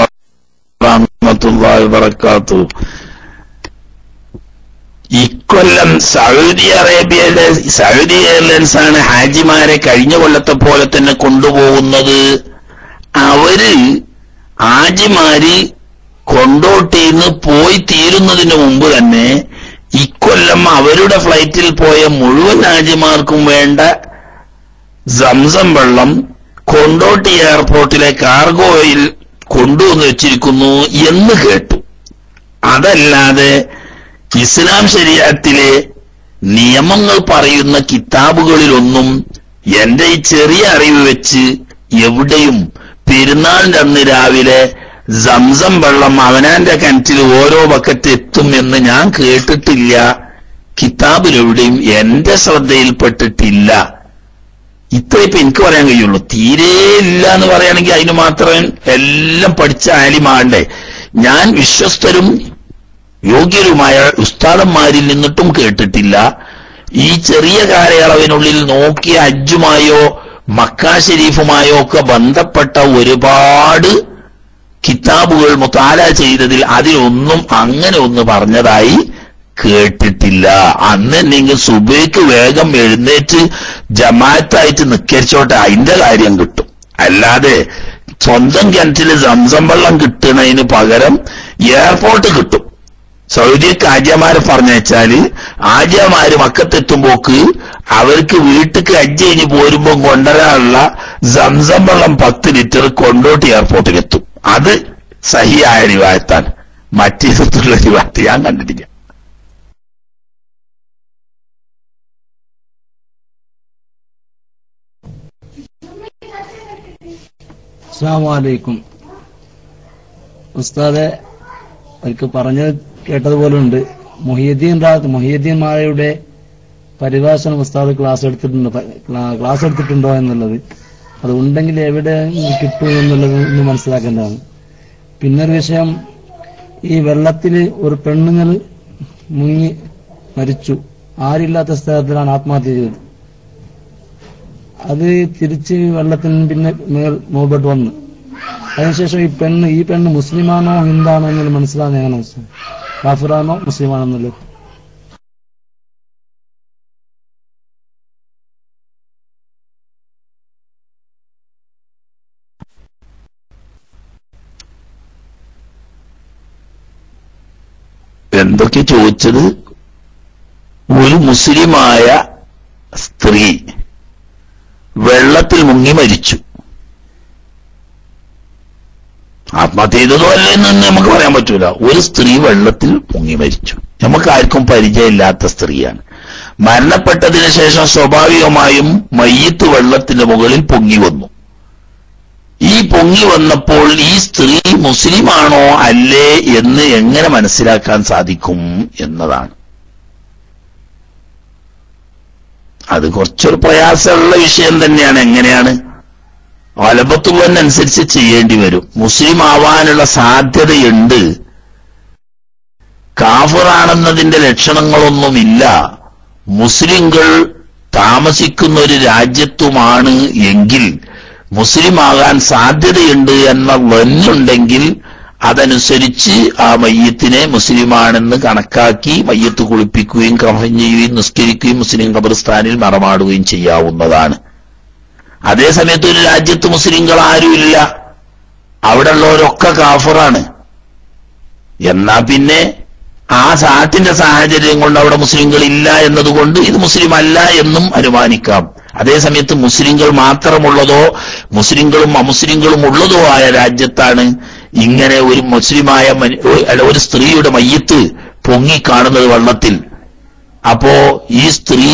വറഹ്മത്തുള്ളാഹി വബറകാതുഹു. ഇക്കൊല്ലം സൗദി എയർലൈൻസ് ആണ് ഹാജിമാരെ കഴിഞ്ഞ കൊല്ലത്തെ പോലെ തന്നെ കൊണ്ടുപോകുന്നത്. അവര് ഹാജിമാര് കൊണ്ടോട്ടിന്ന് പോയി തീരുന്നതിന് മുമ്പ് തന്നെ ഇക്കൊല്ലം അവരുടെ ഫ്ലൈറ്റിൽ പോയ മുഴുവൻ ഹാജിമാർക്കും വേണ്ട സംസം വെള്ളം കൊണ്ടോട്ടി എയർപോർട്ടിലെ കാർഗോയിൽ കൊണ്ടുവന്ന് വെച്ചിരിക്കുന്നു എന്ന് കേട്ടു. അതല്ലാതെ ഇസ്ലാം ശരീഅത്തിലെ നിയമങ്ങൾ പറയുന്ന കിതാബുകളിലൊന്നും എന്റെ ഈ ചെറിയ അറിവ് വെച്ച് എവിടെയും പെരുന്നാളിന്റെ അന്ന് രാവിലെ സംസം വെള്ളം അവനാന്റെ കിണറ്റിൽ ഓരോ ബക്കറ്റ് എത്തും എന്ന് ഞാൻ കേട്ടിട്ടില്ല. കിതാബിലെവിടെയും എന്റെ ശ്രദ്ധയിൽപ്പെട്ടിട്ടില്ല. ഇത്രയിപ്പോ എനിക്ക് പറയാൻ കഴിയുള്ളൂ. തീരെ ഇല്ല എന്ന് പറയുകയാണെങ്കിൽ അതിന് മാത്രം എല്ലാം പഠിച്ച ആലിമാണ്ടേ. ഞാൻ വിശ്വസ്തരും യോഗ്യരുമായ ഉസ്താദന്മാരിൽ നിന്നിട്ടും കേട്ടിട്ടില്ല. ഈ ചെറിയ കാലയളവിനുള്ളിൽ നോക്കിയ ഹജ്ജുമായോ മക്ക ഷരീഫുമായോ ഒക്കെ ബന്ധപ്പെട്ട ഒരുപാട് കിതാബുകൾ മുതാല ചെയ്തതിൽ അതിലൊന്നും അങ്ങനെ ഒന്ന് പറഞ്ഞതായി കേട്ടിട്ടില്ല. അന്ന് നിങ്ങൾ സുബൈക്ക് വേഗം എഴുന്നേറ്റ് ജമാഅത്തായിട്ട് നിക്കരിച്ചോട്ടെ, അതിന്റെ കാര്യം കിട്ടും. അല്ലാതെ സ്വന്തം കിണറ്റിൽ സംസം വെള്ളം കിട്ടുന്നതിന് പകരം എയർപോർട്ട് കിട്ടും. സൗദിക്ക് ആര്യമാരെ പറഞ്ഞയച്ചാല് ആര്യമാര് മക്കത്തെത്തുമ്പോക്ക് അവർക്ക് വീട്ടിക്ക് ഹജ്ജ് കഴിഞ്ഞ് പോരുമ്പോ കൊണ്ടുവരാനുള്ള സംസം വെള്ളം 10 ലിറ്റർ കൊണ്ടോട്ടി എയർപോർട്ടിലെത്തും. അത് സഹിയായ റിവായത്താണ്. മറ്റേതുള്ള റിവായത്ത് ഞാൻ കണ്ടിട്ടില്ല. അസ്സലാമു അലൈക്കും. ഉസ്താദെ ഒരിക്കൽ പറഞ്ഞത് കേട്ടതുപോലെ ഉണ്ട്. മൊഹിയുദ്ദീൻ മാലയുടെ പരിഭാഷണം ഉസ്താദ് ക്ലാസ് എടുത്തിട്ടുണ്ടോ എന്നുള്ളത്, അത് ഉണ്ടെങ്കിൽ എവിടെ കിട്ടും എന്നുള്ളത് ഒന്ന് മനസ്സിലാക്കേണ്ടതാണ്. പിന്നൊരു വിഷയം, ഈ വെള്ളത്തില് ഒരു പെണ്ണുങ്ങൾ മുങ്ങി മരിച്ചു, ആരില്ലാത്ത സ്ഥലത്തിലാണ് ആത്മഹത്യ ചെയ്തത്. അത് തിരിച്ച് വെള്ളത്തിന് പിന്നെ മുമ്പോട്ട് വന്നു. അതിനുശേഷം ഈ പെണ്ണ് മുസ്ലിമാണോ ഹിന്ദാണോ എന്നുള്ളത് മനസ്സിലാകുന്ന എങ്ങനെ, കാഫിറാണോ മുസ്ലിമാണോ എന്നുള്ളത്? എന്തൊക്കെ ചോദിച്ചത്? ഒരു മുസ്ലിമായ സ്ത്രീ വെള്ളത്തിൽ മുങ്ങി മരിച്ചു. ആത്മഹത്യ ചെയ്തതോ അല്ലെന്ന് നമുക്ക് പറയാൻ പറ്റൂല. ഒരു സ്ത്രീ വെള്ളത്തിൽ മുങ്ങി മരിച്ചു. നമുക്ക് ആർക്കും പരിചയമില്ലാത്ത സ്ത്രീയാണ്. മരണപ്പെട്ടതിന് ശേഷം സ്വാഭാവികമായും മയ്യിത്ത് വെള്ളത്തിന്റെ മുകളിൽ പൊങ്ങി വന്നു. ഈ പൊങ്ങി വന്നപ്പോൾ ഈ സ്ത്രീ മുസ്ലിമാണോ അല്ലേ എന്ന് എങ്ങനെ മനസ്സിലാക്കാൻ സാധിക്കും എന്നതാണ്. അത് കുറച്ചൊരു പ്രയാസമുള്ള വിഷയം തന്നെയാണ്. എങ്ങനെയാണ്? വലബത്തുള്ളതിനനുസരിച്ച് ചെയ്യേണ്ടി വരും. മുസ്ലിം ആവാനുള്ള സാധ്യതയുണ്ട്, കാഫിറാണെന്നതിന്റെ ലക്ഷണങ്ങളൊന്നുമില്ല, മുസ്ലിങ്ങൾ താമസിക്കുന്ന ഒരു രാജ്യത്തുമാണ് എങ്കിൽ മുസ്ലിം ആകാൻ സാധ്യതയുണ്ട് എന്ന വന്നുണ്ടെങ്കിൽ അതനുസരിച്ച് ആ മയ്യത്തിനെ മുസ്ലിമാണെന്ന് കണക്കാക്കി മയ്യത്ത് കുളിപ്പിക്കുകയും കഫൻ ചെയ്യുകയും നിസ്കരിക്കുകയും മുസ്ലിം ഖബർസ്ഥാനിൽ മറമാടുകയും ചെയ്യാവുന്നതാണ്. അതേസമയത്ത് ഒരു രാജ്യത്ത് മുസ്ലിങ്ങൾ ആരുമില്ല, അവിടെ ഉള്ളവരൊക്കെ കാഫറാണ്. എന്നാ പിന്നെ ആ സാത്തിന്റെ സാഹചര്യം കൊണ്ട് അവിടെ മുസ്ലിങ്ങൾ ഇല്ല എന്നതുകൊണ്ട് ഇത് മുസ്ലിം അല്ല എന്നും അനുമാനിക്കാം. അതേസമയത്ത് മുസ്ലിങ്ങൾ മാത്രമുള്ളതോ മുസ്ലിങ്ങളും അമുസ്ലിങ്ങളും ഉള്ളതോ ആയ രാജ്യത്താണ് ഇങ്ങനെ ഒരു മുസ്ലിമായ ഒരു സ്ത്രീയുടെ മയ്യത്ത് പൊങ്ങിക്കാണുന്നത് വെള്ളത്തിൽ. അപ്പോ ഈ സ്ത്രീ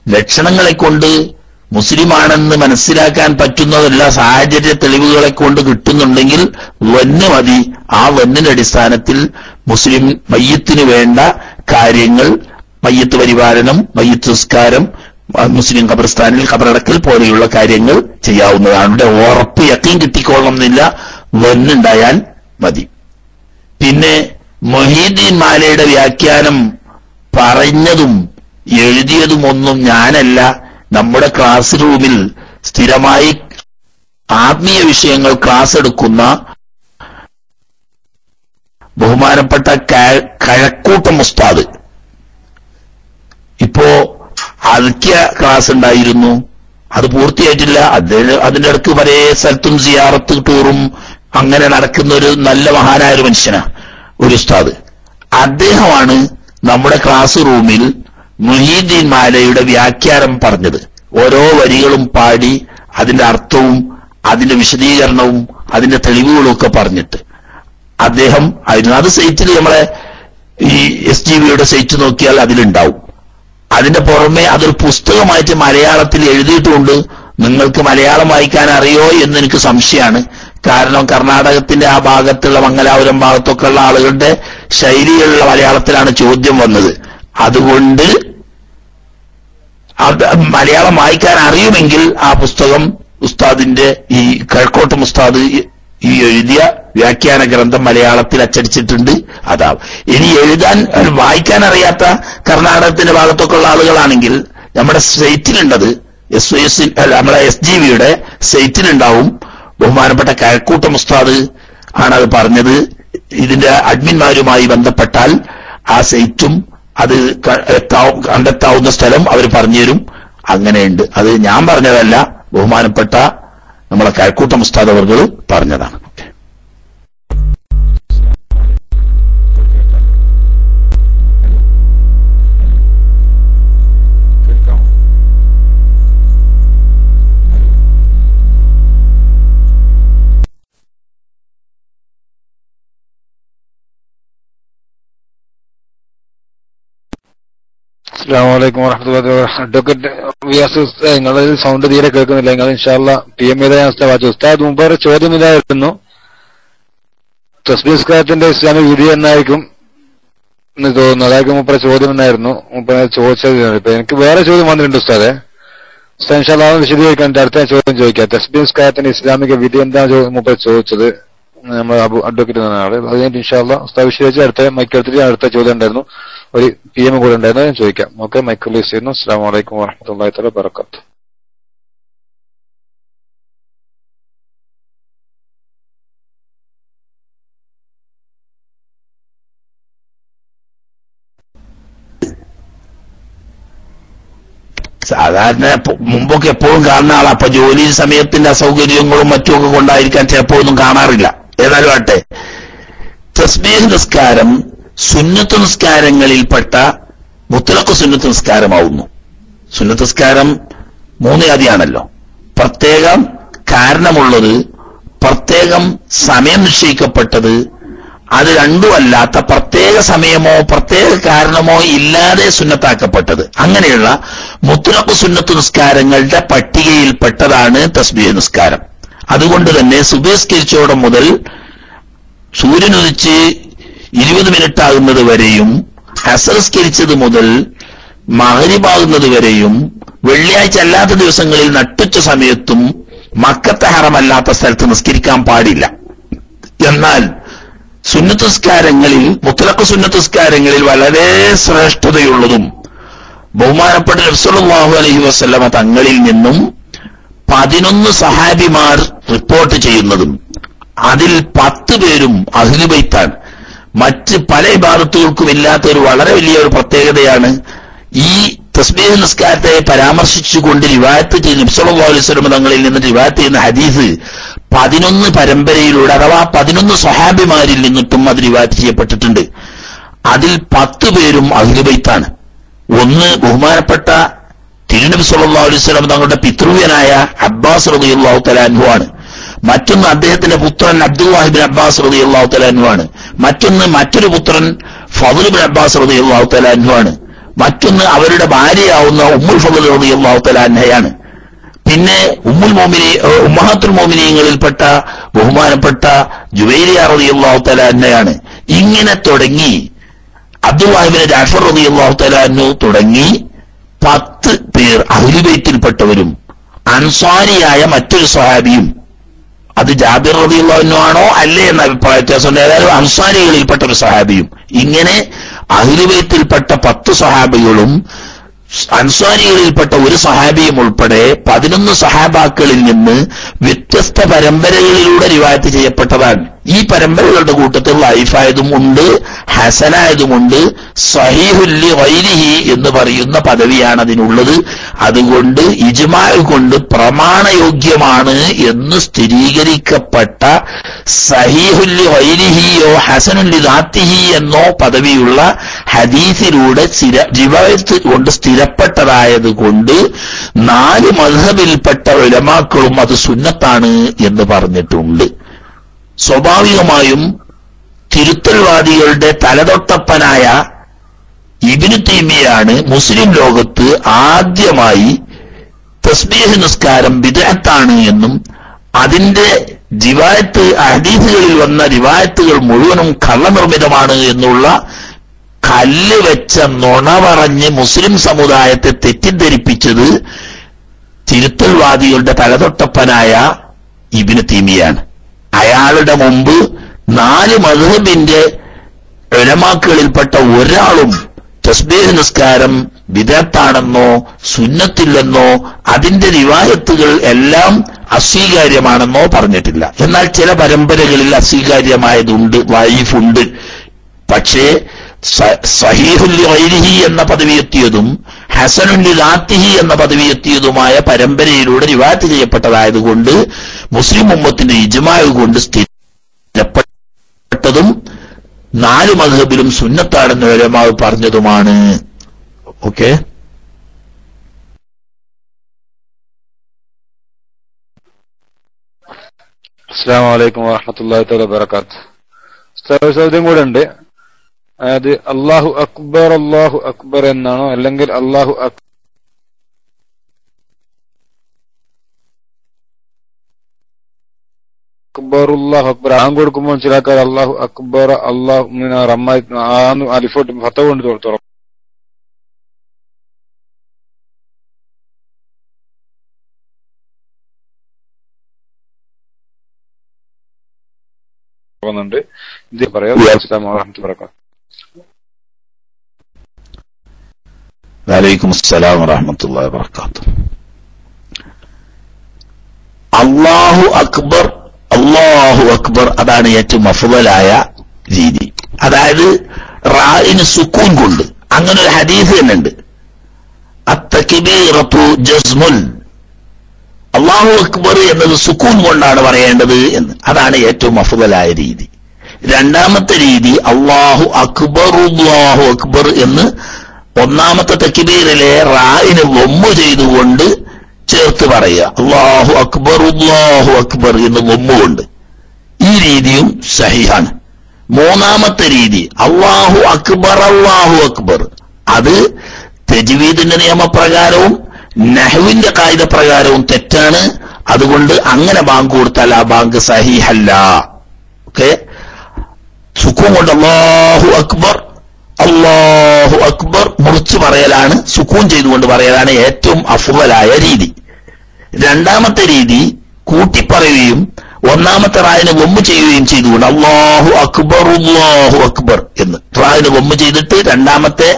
ലക്ഷണങ്ങളെ കൊണ്ട് മുസ്ലിമാണെന്ന് മനസ്സിലാക്കാൻ പറ്റുന്നതല്ല, സാഹചര്യ തെളിവുകളെ കൊണ്ട് കിട്ടുന്നുണ്ടെങ്കിൽ വന്ന് മതി. ആ വന്നിന്റെ അടിസ്ഥാനത്തിൽ മുസ്ലിം മയ്യത്തിന് വേണ്ട കാര്യങ്ങൾ, മയ്യത്ത് പരിപാലനം, മയ്യത്ത് സംസ്കാരം, മുസ്ലിം ഖബർസ്ഥാനിൽ ഖബറടക്കൽ പോലെയുള്ള കാര്യങ്ങൾ ചെയ്യാവുന്നതാണ്. ഇവിടെ ഉറപ്പ് യക്കീൻ കിട്ടിക്കൊള്ളുന്നില്ല, വന്നുണ്ടായാൽ മതി. പിന്നെ മൊഹീദ്ദീൻ മാലയുടെ വ്യാഖ്യാനം പറഞ്ഞതും എഴുതിയതും ഒന്നും ഞാനല്ല. നമ്മുടെ ക്ലാസ് റൂമിൽ സ്ഥിരമായി ആത്മീയ വിഷയങ്ങൾ ക്ലാസ് എടുക്കുന്ന ബഹുമാനപ്പെട്ട കഴക്കൂട്ടം ഉസ്താദ് ഇപ്പോ അൽക്കിയ ക്ലാസ് ഉണ്ടായിരുന്നു, അത് പൂർത്തിയായിട്ടില്ല. അതിന്റെ ഇടയ്ക്ക് പല സ്ഥലത്തും സിയാറത്ത് ടൂറും അങ്ങനെ നടക്കുന്ന ഒരു നല്ല മഹാനായ ഒരു മനുഷ്യനാ ഒരു ഉസ്താദ്. അദ്ദേഹമാണ് നമ്മുടെ ക്ലാസ് റൂമിൽ മുഹീദ്ദീൻ മാലയുടെ വ്യാഖ്യാനം പറഞ്ഞത്. ഓരോ വരികളും പാടി അതിന്റെ അർത്ഥവും അതിന്റെ വിശദീകരണവും അതിന്റെ തെളിവുകളും ഒക്കെ പറഞ്ഞിട്ട് അദ്ദേഹം ആയിരുന്നു. അത് സൈറ്റിൽ നമ്മളെ ഈ SGBയുടെ സൈറ്റ് നോക്കിയാൽ അതിലുണ്ടാവും. അതിന്റെ പുറമെ അതൊരു പുസ്തകമായിട്ട് മലയാളത്തിൽ എഴുതിയിട്ടുമുണ്ട്. നിങ്ങൾക്ക് മലയാളം വായിക്കാൻ അറിയോ എന്ന് എനിക്ക് സംശയമാണ്. കാരണം കർണാടകത്തിന്റെ ആ ഭാഗത്തുള്ള മംഗലാപുരം ഭാഗത്തൊക്കെ ഉള്ള ആളുകളുടെ ശൈലിയിലുള്ള മലയാളത്തിലാണ് ചോദ്യം വന്നത്. അതുകൊണ്ട് മലയാളം വായിക്കാൻ അറിയുമെങ്കിൽ ആ പുസ്തകം ഉസ്താദിന്റെ ഈ കഴക്കൂട്ടം ഉസ്താദ് ഈ എഴുതിയ വ്യാഖ്യാന ഗ്രന്ഥം മലയാളത്തിൽ അച്ചടിച്ചിട്ടുണ്ട്. അതാവും. ഇനി വായിക്കാൻ അറിയാത്ത കർണാടകത്തിന്റെ ഭാഗത്തൊക്കെ ഉള്ള ആളുകളാണെങ്കിൽ നമ്മുടെ സൈറ്റിലുണ്ടത്, നമ്മളെ SGBയുടെ സൈറ്റിലുണ്ടാവും. ബഹുമാനപ്പെട്ട കഴക്കൂട്ടം ഉസ്താദ് ആണത് പറഞ്ഞത്. ഇതിന്റെ അഡ്മിന്മാരുമായി ബന്ധപ്പെട്ടാൽ ആ സൈറ്റും അത് കണ്ടെത്താവുന്ന സ്ഥലം അവർ പറഞ്ഞുതരും. അങ്ങനെയുണ്ട്. അത് ഞാൻ പറഞ്ഞതല്ല, ബഹുമാനപ്പെട്ട നമ്മളെ കഴക്കൂട്ടം ഉസ്താദ് അവർ പറഞ്ഞതാണ്. അസ്സലാമു അലൈക്കും വറഹ്മത്തുള്ളാഹി വബറകാതുഹു. അഡ്വക്കേറ്റ് വിയാസ്, നിങ്ങളുടെ സൗണ്ട് തീരെ കേൾക്കുന്നില്ല. നിങ്ങൾ ഇൻഷാല്ലാ PM ചെയ്ത ഞാൻ ഉസ്താദ് മുമ്പ് ഒരു ചോദ്യം ഇതായിരുന്നു, തസ്ബീഹ് നിസ്കാരത്തിന്റെ ഇസ്ലാമിക വിധി എന്നായിരിക്കും എന്ന് തോന്നുന്നു. അതായിരിക്കും മുപ്പര ചോദ്യം എന്നായിരുന്നു മുപ്പര ചോദിച്ചത്. ഇപ്പൊ എനിക്ക് വേറെ ചോദ്യം വന്നിട്ടുണ്ട് ഉസ്താദെ. ഉസ്താദ് ഇൻഷാല്ലാ വിശദീകരിക്കാൻ അടുത്ത ചോദ്യം ചോദിക്കാം. തസ്ബീഹ് നിസ്കാരത്തിന്റെ ഇസ്ലാമിക വിധി എന്താണ് മുമ്പ് ചോദിച്ചത് നമ്മൾ അഡ്വക്കേറ്റ് എന്നാണ്. അത് കഴിഞ്ഞിട്ട് ഇൻഷാല്ലാ ഉസ്താദ് വിശദീകരിച്ച് അടുത്ത മൈക്കെടുത്തിട്ട് അടുത്ത ചോദ്യം ഉണ്ടായിരുന്നു, ഒരു PM കൂടെ ഉണ്ടായിരുന്നു, ഞാൻ ചോദിക്കാം. ഓക്കെ, മൈക്ക് റിലീസ് ചെയ്യുന്നു. അസ്സലാമു അലൈക്കും വറഹ്മത്തുള്ളാഹി തആല വബറകാതുഹു. സാധാരണ മുമ്പൊക്കെ എപ്പോഴും കാണുന്ന ആളാ. അപ്പൊ ജോലി സമയത്തിന്റെ അസൗകര്യങ്ങളും മറ്റുമൊക്കെ കൊണ്ടായിരിക്കാൻ ചിലപ്പോഴൊന്നും കാണാറില്ല. ഏതായാലും ആട്ടെ, തസ്ബീഹ് നിസ്കാരം സുന്നത്ത് നിസ്കാരങ്ങളിൽപ്പെട്ട മുത്തലഖ് സുന്നത്ത് നിസ്കാരമാവുന്നു. സുന്നത്ത് നിസ്കാരം 3 ജാതിയാണല്ലോ. പ്രത്യേകം കാരണമുള്ളത്, പ്രത്യേകം സമയം നിശ്ചയിക്കപ്പെട്ടത്, അത് രണ്ടുമല്ലാത്ത പ്രത്യേക സമയമോ പ്രത്യേക കാരണമോ ഇല്ലാതെ സുന്നത്താക്കപ്പെട്ടത്. അങ്ങനെയുള്ള മുത്തലഖ് സുന്നത്ത് നിസ്കാരങ്ങളുടെ പട്ടികയിൽപ്പെട്ടതാണ് തസ്ബീഹ് നിസ്കാരം. അതുകൊണ്ട് തന്നെ സുബഹിസ്കരിച്ചോടെ മുതൽ സൂര്യനുദിച്ച് 20 മിനിറ്റ് ആകുന്നത് വരെയും അസർസ്കരിച്ചത് മുതൽ മഗ്രിബാകുന്നത് വരെയും വെള്ളിയാഴ്ച അല്ലാത്ത ദിവസങ്ങളിൽ നട്ടുച്ച സമയത്തും മക്കത്തെ ഹറമല്ലാത്ത സ്ഥലത്ത് നിസ്കരിക്കാൻ പാടില്ല. എന്നാൽ സുന്നത്ത് നിസ്കാരങ്ങളിൽ, മുത്തലഖ് സുന്നത്ത് നിസ്കാരങ്ങളിൽ വളരെ ശ്രേഷ്ഠതയുള്ളതും ബഹുമാനപ്പെട്ട നബി സല്ലല്ലാഹു അലൈഹി വസല്ലമ തങ്ങളിൽ നിന്നും 11 സഹാബിമാർ റിപ്പോർട്ട് ചെയ്യുന്നതും അതിൽ 10 പേരും അഹ്ലു ബൈത്താണ്. മറ്റ് പല ഇബാദത്തുകൾക്കും ഇല്ലാത്ത ഒരു വളരെ വലിയൊരു പ്രത്യേകതയാണ് ഈ തസ്ബീഹ് നിസ്കാരത്തെ പരാമർശിച്ചുകൊണ്ട് റിവായത്ത് ചെയ്യുന്ന നബി സല്ലല്ലാഹു അലൈഹി വസല്ലം തങ്ങളിൽ നിന്ന് റിവായത്ത് ചെയ്യുന്ന ഹദീസ് 11 പരമ്പരയിലൂടെ അഥവാ 11 സ്വഹാബിമാരിൽ നിന്നിട്ടും അത് റിവായത്ത് ചെയ്യപ്പെട്ടിട്ടുണ്ട്. അതിൽ 10 പേരും അഹ്ലു ബൈത്താണ്. ഒന്ന് ബഹുമാനപ്പെട്ട തിരുനബി സല്ലല്ലാഹു അലൈഹി വസല്ലം തങ്ങളുടെ പിതൃവ്യനായ അബ്ബാസ് റളിയല്ലാഹു തആല അൻഹു ആണ്. മറ്റൊന്ന് അദ്ദേഹത്തിന്റെ പുത്രൻ അബ്ദുല്ലാഹ് ഇബ്നു അബ്ബാസ് റളിയല്ലാഹു തആല അൻഹു ആണ്. മറ്റൊരു പുത്രൻ ഫദ്ൽ ഇബ്നു അബ്ബാസ് റളിയല്ലാഹു തആല അൻഹു ആണ്. മറ്റൊന്ന് അവരുടെ ഭാര്യയാവുന്ന ഉമ്മുൽ ഫദ്ൽ റളിയല്ലാഹു തആല അൻഹയാണ്. പിന്നെ ഉമ്മഹാത്തുൽ മുഅ്മിനീങ്ങളിൽപ്പെട്ട ബഹുമാനപ്പെട്ട ജുവൈരിയ റളിയല്ലാഹു തആല അൻഹയാണ്. ഇങ്ങനെ തുടങ്ങി അബ്ദുല്ലാഹ് ഇബ്നു ജഅഫർ റളിയല്ലാഹു തആല അൻഹു തുടങ്ങി 10 പേർ അഹ്ലു ബൈത്തിൽപ്പെട്ടവരും അൻസാരിയായ മറ്റൊരു സ്വഹാബിയും, അത് ജാബിർ റളിയല്ലാഹു അൻഹു ആണോ അല്ലേ എന്ന അഭിപ്രായ വ്യത്യാസമുണ്ട്. ഏതായാലും അൻസാരികളിൽപ്പെട്ട ഒരു സ്വഹാബിയും, ഇങ്ങനെ അഹ്ലു ബൈത്തിൽപ്പെട്ട 10 സ്വഹാബികളും അൻസാരികളിൽപ്പെട്ട ഒരു സഹാബിയും ഉൾപ്പെടെ 11 സഹാബാക്കളിൽ നിന്ന് വ്യത്യസ്ത പരമ്പരകളിലൂടെ റിവായത്ത് ചെയ്യപ്പെട്ടതാണ്. ഈ പരമ്പരകളുടെ കൂട്ടത്തിൽ ലൈഫായതും ഉണ്ട്, ഹസനായതുമുണ്ട്, സഹീഹുൽ ഗൈരിഹി എന്ന് പറയുന്ന പദവിയാണ് അതിനുള്ളത്. അതുകൊണ്ട് ഇജ്മാ കൊണ്ട് പ്രമാണയോഗ്യമാണ് എന്ന് സ്ഥിരീകരിക്കപ്പെട്ട സഹീഹുൽ ഗൈരിഹിയോ ഹസനുൽ ദാത്തിഹി എന്നോ പദവിയുള്ള ഹദീസിലൂടെ റിവായത്ത് കൊണ്ട് സ്ഥിരപ്പെട്ടതായതുകൊണ്ട് 4 മദ്ഹബിൽപ്പെട്ട ഉലമാക്കളും അത് സുന്നത്താണ് എന്ന് പറഞ്ഞിട്ടുണ്ട്. സ്വാഭാവികമായും തിരുത്തൽവാദികളുടെ തലതൊട്ടപ്പനായ ഇബ്നു തൈമിയയാണ് മുസ്ലിം ലോകത്ത് ആദ്യമായി തസ്ബീഹ് നിസ്കാരം ബിദ്അത്താണ് എന്നും അതിന്റെ റിവായത്ത് ഹദീസുകളിൽ വന്ന റിവായത്തുകൾ മുഴുവനും കള്ളനിർമ്മിതമാണ് എന്നുള്ള കല്ല് വെച്ച നുണ പറഞ്ഞ് മുസ്ലിം സമുദായത്തെ തെറ്റിദ്ധരിപ്പിച്ചത് തിരുത്തൽവാദികളുടെ തലതൊട്ടപ്പനായ ഇബ്നു തൈമിയയാണ്. അയാളുടെ മുമ്പ് 4 മദ്ഹബിന്റെ ഉലമാക്കളിൽപ്പെട്ട ഒരാളും തസ്ബീഹ് നിസ്കാരം ബിദ്അത്താണെന്നോ സുന്നത്തില്ലെന്നോ അതിന്റെ റിവായത്തുകൾ എല്ലാം അസ്വീകാര്യമാണെന്നോ പറഞ്ഞിട്ടില്ല. എന്നാൽ ചില പരമ്പരകളിൽ അസ്വീകാര്യമായതുണ്ട്, വൈഫുണ്ട്. പക്ഷേ സഹീഹുൽ ഗൈരിഹി എന്ന പദവി എത്തിയതും ഹസനുൽ ദാത്തിഹി എന്ന പദവി എത്തിയതുമായ പരമ്പരയിലൂടെ റിവായത്ത് ചെയ്യപ്പെട്ടതായതുകൊണ്ട് മുസ്ലിം ഉമ്മത്തിന്റെ ഇജ്മാ കൊണ്ട് സ്ഥിരപ്പെട്ടതും 4 മദ്ഹബിലും സുന്നത്താണെന്ന് ഉലമാവ് പറഞ്ഞതുമാണ്. ഓക്കെ, അസ്സലാമു അലൈക്കും വറഹ്മത്തുള്ളാഹി തആല വബറകാതുഹു. ചോദ്യം കൂടെ ഉണ്ട്. അതായത് അല്ലാഹു അക്ബർ എന്നാണോ അല്ലെങ്കിൽ അല്ലാഹു അക്ബറുല്ലാഹു അക്ബർ ആം കൊടുക്കുമ്പോൾ ചില ആൾക്കാർ അല്ലാഹു അക്ബർ അല്ലാഹു അലിഫോട്ട് ഫത്ത കൊണ്ട് തുറക്കും. ഇത് പറയാം. അസ്സലാമു അലൈക്കും വറഹ്മത്തുള്ളാഹി. വഅലൈക്കും അസ്സലാം വറഹ്മത്തുള്ളാഹി വബറകാതുഹു. അല്ലാഹു അക്ബർ അതാണ് ഏറ്റവും അഫ്ളലായ രീതി. അതായത് റാഇന് സുക്കൂൻ കൊണ്ട്. അങ്ങനെ ഒരു ഹദീസ് തന്നെ ഉണ്ട്, അത്തക്ബീറത്തു ജസ്മുൽ, അല്ലാഹു അക്ബർ എന്നത് സുക്കൂൻ കൊണ്ടാണ് പറയേണ്ടത് എന്ന്. അതാണ് ഏറ്റവും അഫ്ളലായ രീതി. രണ്ടാമത്തെ രീതി അല്ലാഹു അക്ബർ എന്ന് ഒന്നാമത്തെ തക്ബീറിലെ റാഇന് വമ്മു ചെയ്തുകൊണ്ട് ചേർത്ത് പറയുക, അല്ലാഹു അക്ബർ എന്ന് വമ്മുകൊണ്ട്. ഈ രീതിയും സഹിഹാണ്. മൂന്നാമത്തെ രീതി അല്ലാഹു അക്ബർ, അത് തജ്വീദിന്റെ നിയമപ്രകാരവും നഹ്വിന്റെ ഖായിദ പ്രകാരവും തെറ്റാണ്. അതുകൊണ്ട് അങ്ങനെ ബാങ്ക് കൊടുത്താൽ ആ ബാങ്ക് സഹീഹല്ല. ഓക്കെ, സുക്കൂൻ കൊണ്ട് അല്ലാഹു അക്ബർ മുറിച്ച് പറയലാണ്, സുക്കൂൻ ചെയ്തുകൊണ്ട് പറയലാണ് ഏറ്റവും അഫ്ളലായ രീതി. രണ്ടാമത്തെ രീതി കൂട്ടിപ്പറയുകയും ഒന്നാമത്തെ റായിന് വമ്മ് ചെയ്യുകയും ചെയ്തുകൊണ്ട് അല്ലാഹു അക്ബർ എന്ന് റായിന് വമ്മ് ചെയ്തിട്ട് രണ്ടാമത്തെ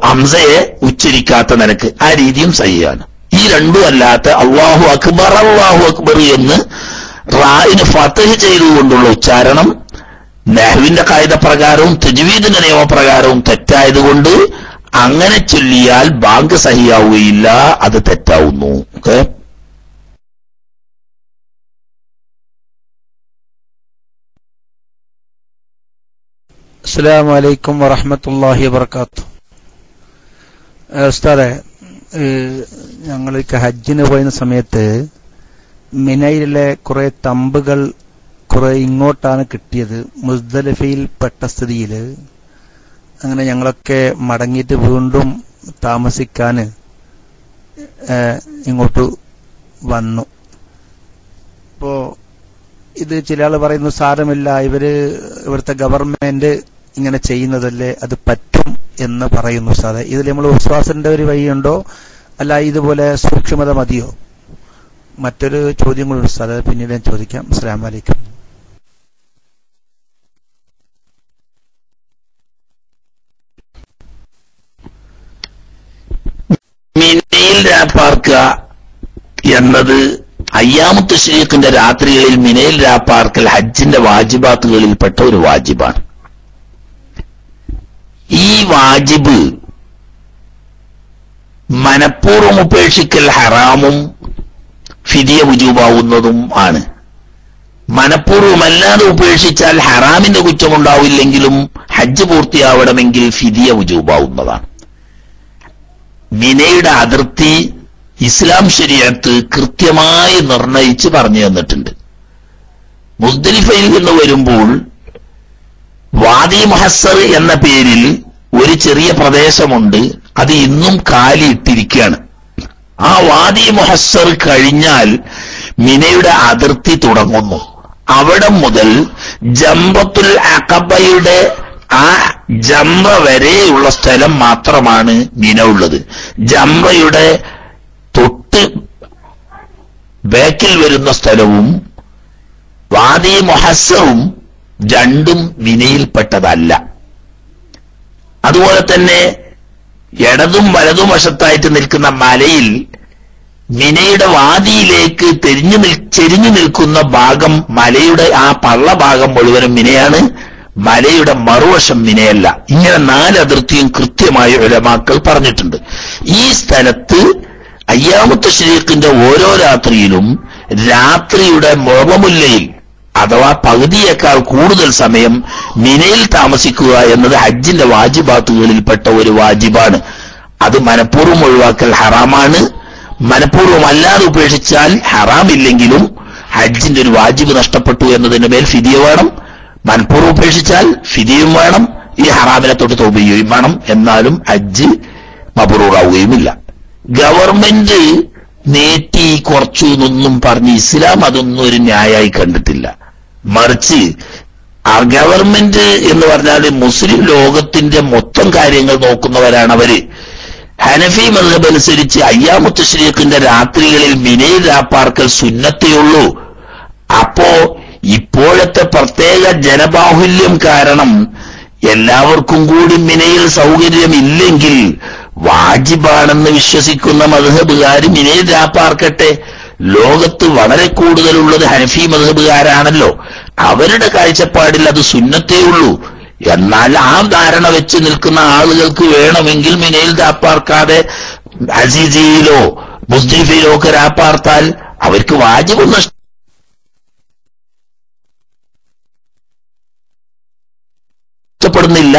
ഹംസയെ ഉച്ചരിക്കാത്ത നിനക്ക്, ആ രീതിയും സഹിയാണ്. ഈ രണ്ടും അല്ലാത്ത അല്ലാഹു അക്ബർ എന്ന് റായിന് ഫതഹ് ചെയ്തുകൊണ്ടുള്ള ഉച്ചാരണം നഹ്വിന്റെ ഖായിദ പ്രകാരവും തജ്വീദിന്റെ നിയമപ്രകാരവും തെറ്റായതുകൊണ്ട് അങ്ങനെ ചൊല്ലിയാൽ ബാങ്ക് സഹിയാവുകയില്ല, അത് തെറ്റാവുന്നു. ഓക്കെ. അസ്സലാമു അലൈക്കും വറഹ്മത്തുള്ളാഹി വബറകാതുഹു. ഉസ്താദേ, ഞങ്ങൾ ഹജ്ജിന് പോയിരുന്ന സമയത്ത് മിനയിലെ കുറെ തമ്പുകൾ കുറെ ഇങ്ങോട്ടാണ് കിട്ടിയത്. മുസ്ദലിഫയിൽ പെട്ട സ്ഥിതിയിൽ അങ്ങനെ ഞങ്ങളൊക്കെ മടങ്ങിയിട്ട് വീണ്ടും താമസിക്കാൻ ഇങ്ങോട്ട് വന്നു. ഇപ്പോ ഇത് ചില ആൾ പറയുന്നു സാരമില്ല, ഇവിടുത്തെ ഗവൺമെന്റ് ഇങ്ങനെ ചെയ്യുന്നതല്ലേ, അത് പറ്റും എന്ന് പറയുന്നു. സാറേ, ഇതിൽ നമ്മൾ വിശ്വാസത്തിന്റെ ഒരു വഴിയുണ്ടോ, അല്ല ഇതുപോലെ സൂക്ഷ്മത മതിയോ? മറ്റൊരു ചോദ്യം കൂടി സാറേ, പിന്നീട് ഞാൻ ചോദിക്കാം. അസ്സലാമു അലൈക്കും. മിനയിൽ രാപ്പാർക്കുക എന്നത് അയ്യാമു തശ്രീഖിന്റെ രാത്രികളിൽ മിനയിൽ രാപ്പാർക്കൽ ഹജ്ജിന്റെ വാജിബാത്തുകളിൽപ്പെട്ട ഒരു വാജിബാണ്. ഈ വാജിബ് മനഃപൂർവ്വം ഉപേക്ഷിക്കൽ ഹറാമും ഫിദിയ വുജൂബാവുന്നതും ആണ്. മനഃപൂർവ്വമല്ലാതെ ഉപേക്ഷിച്ചാൽ ഹറാമിന്റെ കുറ്റമുണ്ടാവില്ലെങ്കിലും ഹജ്ജ് പൂർത്തിയാവണമെങ്കിൽ ഫിദിയ വുജൂബാവുന്നതാണ്. മിനയുടെ അതിർത്തി ഇസ്ലാം ശരീഅത്ത് കൃത്യമായി നിർണയിച്ച് പറഞ്ഞു തന്നിട്ടുണ്ട്. മുസ്ദലിഫയിൽ നിന്ന് വരുമ്പോൾ വാദി മുഹസ്സർ എന്ന പേരിൽ ഒരു ചെറിയ പ്രദേശമുണ്ട്, അത് ഇന്നും കാലിയിട്ടിരിക്കുകയാണ്. ആ വാദി മുഹസ്സർ കഴിഞ്ഞാൽ മിനയുടെ അതിർത്തി തുടങ്ങുന്നു. അവിടെ മുതൽ ജംറത്തുൽ അഖബയുടെ ആ ജംറ വരെയുള്ള സ്ഥലം മാത്രമാണ് മിന ഉള്ളത്. ജംറയുടെ തൊട്ട് ബാക്കിൽ വരുന്ന സ്ഥലവും വാദി മുഹസ്സറും രണ്ടും മിനയിൽപ്പെട്ടതല്ല. അതുപോലെ തന്നെ ഇടതും വലതും വശത്തായിട്ട് നിൽക്കുന്ന മലയിൽ മിനയുടെ വാദിയിലേക്ക് ചെരിഞ്ഞു നിൽക്കുന്ന ഭാഗം, മലയുടെ ആ പള്ള ഭാഗം മുഴുവനും മിനയാണ്, മലയുടെ മറുവശം മിനയല്ല. ഇങ്ങനെ 4 അതിർത്തിയും കൃത്യമായി ഉലമാക്കൾ പറഞ്ഞിട്ടുണ്ട്. ഈ സ്ഥലത്ത് അയ്യാമു തശ്രീഖിന്റെ ഓരോ രാത്രിയിലും രാത്രിയുടെ മുഅ്മുല്ലയിൽ അഥവാ പകുതിയേക്കാൾ കൂടുതൽ സമയം മിനയിൽ താമസിക്കുക എന്നത് ഹജ്ജിന്റെ വാജിബാത്തുകളിൽപ്പെട്ട ഒരു വാജിബാണ്. അത് മനഃപൂർവ്വം ഒഴിവാക്കൽ ഹറാമാണ്. മനഃപൂർവ്വം അല്ലാതെ ഉപേക്ഷിച്ചാൽ ഹറാമില്ലെങ്കിലും ഹജ്ജിന്റെ ഒരു വാജിബ് നഷ്ടപ്പെട്ടു എന്നതിന് മേൽ ഫിദിയ വേണം. മനഃപൂർവ്വം ഉപേക്ഷിച്ചാൽ ഫിദിയും വേണം, ഈ ഹറാമിനെ തൊട്ട് തൗബ ചെയ്യുകയും വേണം. എന്നാലും ഹജ്ജ് മബ്റൂറാവുകയുമില്ല. ഗവൺമെന്റ് നേറ്റി കുറച്ചു എന്നൊന്നും പറഞ്ഞ് ഇസ്ലാം അതൊന്നും ഒരു ന്യായമായി കണ്ടിട്ടില്ല. മറിച്ച് ആ ഗവൺമെന്റ് എന്ന് പറഞ്ഞാൽ മുസ്ലിം ലോകത്തിന്റെ മൊത്തം കാര്യങ്ങൾ നോക്കുന്നവരാണ് അവര്. ഹനഫി മദ്ഹബ് അനുസരിച്ച് അയ്യാമു തശ്രീഖിന്റെ രാത്രികളിൽ മിനയിൽ രാപ്പാർക്കൽ സുന്നത്തേയുള്ളൂ. അപ്പോ ഇപ്പോഴത്തെ പ്രത്യേക ജനബാഹുല്യം കാരണം എല്ലാവർക്കും കൂടി മിനയിൽ സൗകര്യമില്ലെങ്കിൽ വാജിബാണെന്ന് വിശ്വസിക്കുന്ന മദ്ഹബുകാർ മിനയിൽ രാപ്പാർക്കട്ടെ. ലോകത്ത് വളരെ കൂടുതലുള്ളത് ഹനഫി മദ്ഹബുകാരാണല്ലോ. അവരുടെ കാഴ്ചപ്പാടിൽ അത് സുന്നത്തേ ഉള്ളൂ. എന്നാൽ ആ ധാരണ വെച്ച് നിൽക്കുന്ന ആളുകൾക്ക് വേണമെങ്കിൽ മിനയിൽ രാപ്പാർക്കാതെ അസീസിയിലോ മുസ്ദലിഫയിലോ ഒക്കെ രാപ്പാർത്താൽ അവർക്ക് വാജിബ് നഷ്ടപ്പെടുന്നില്ല,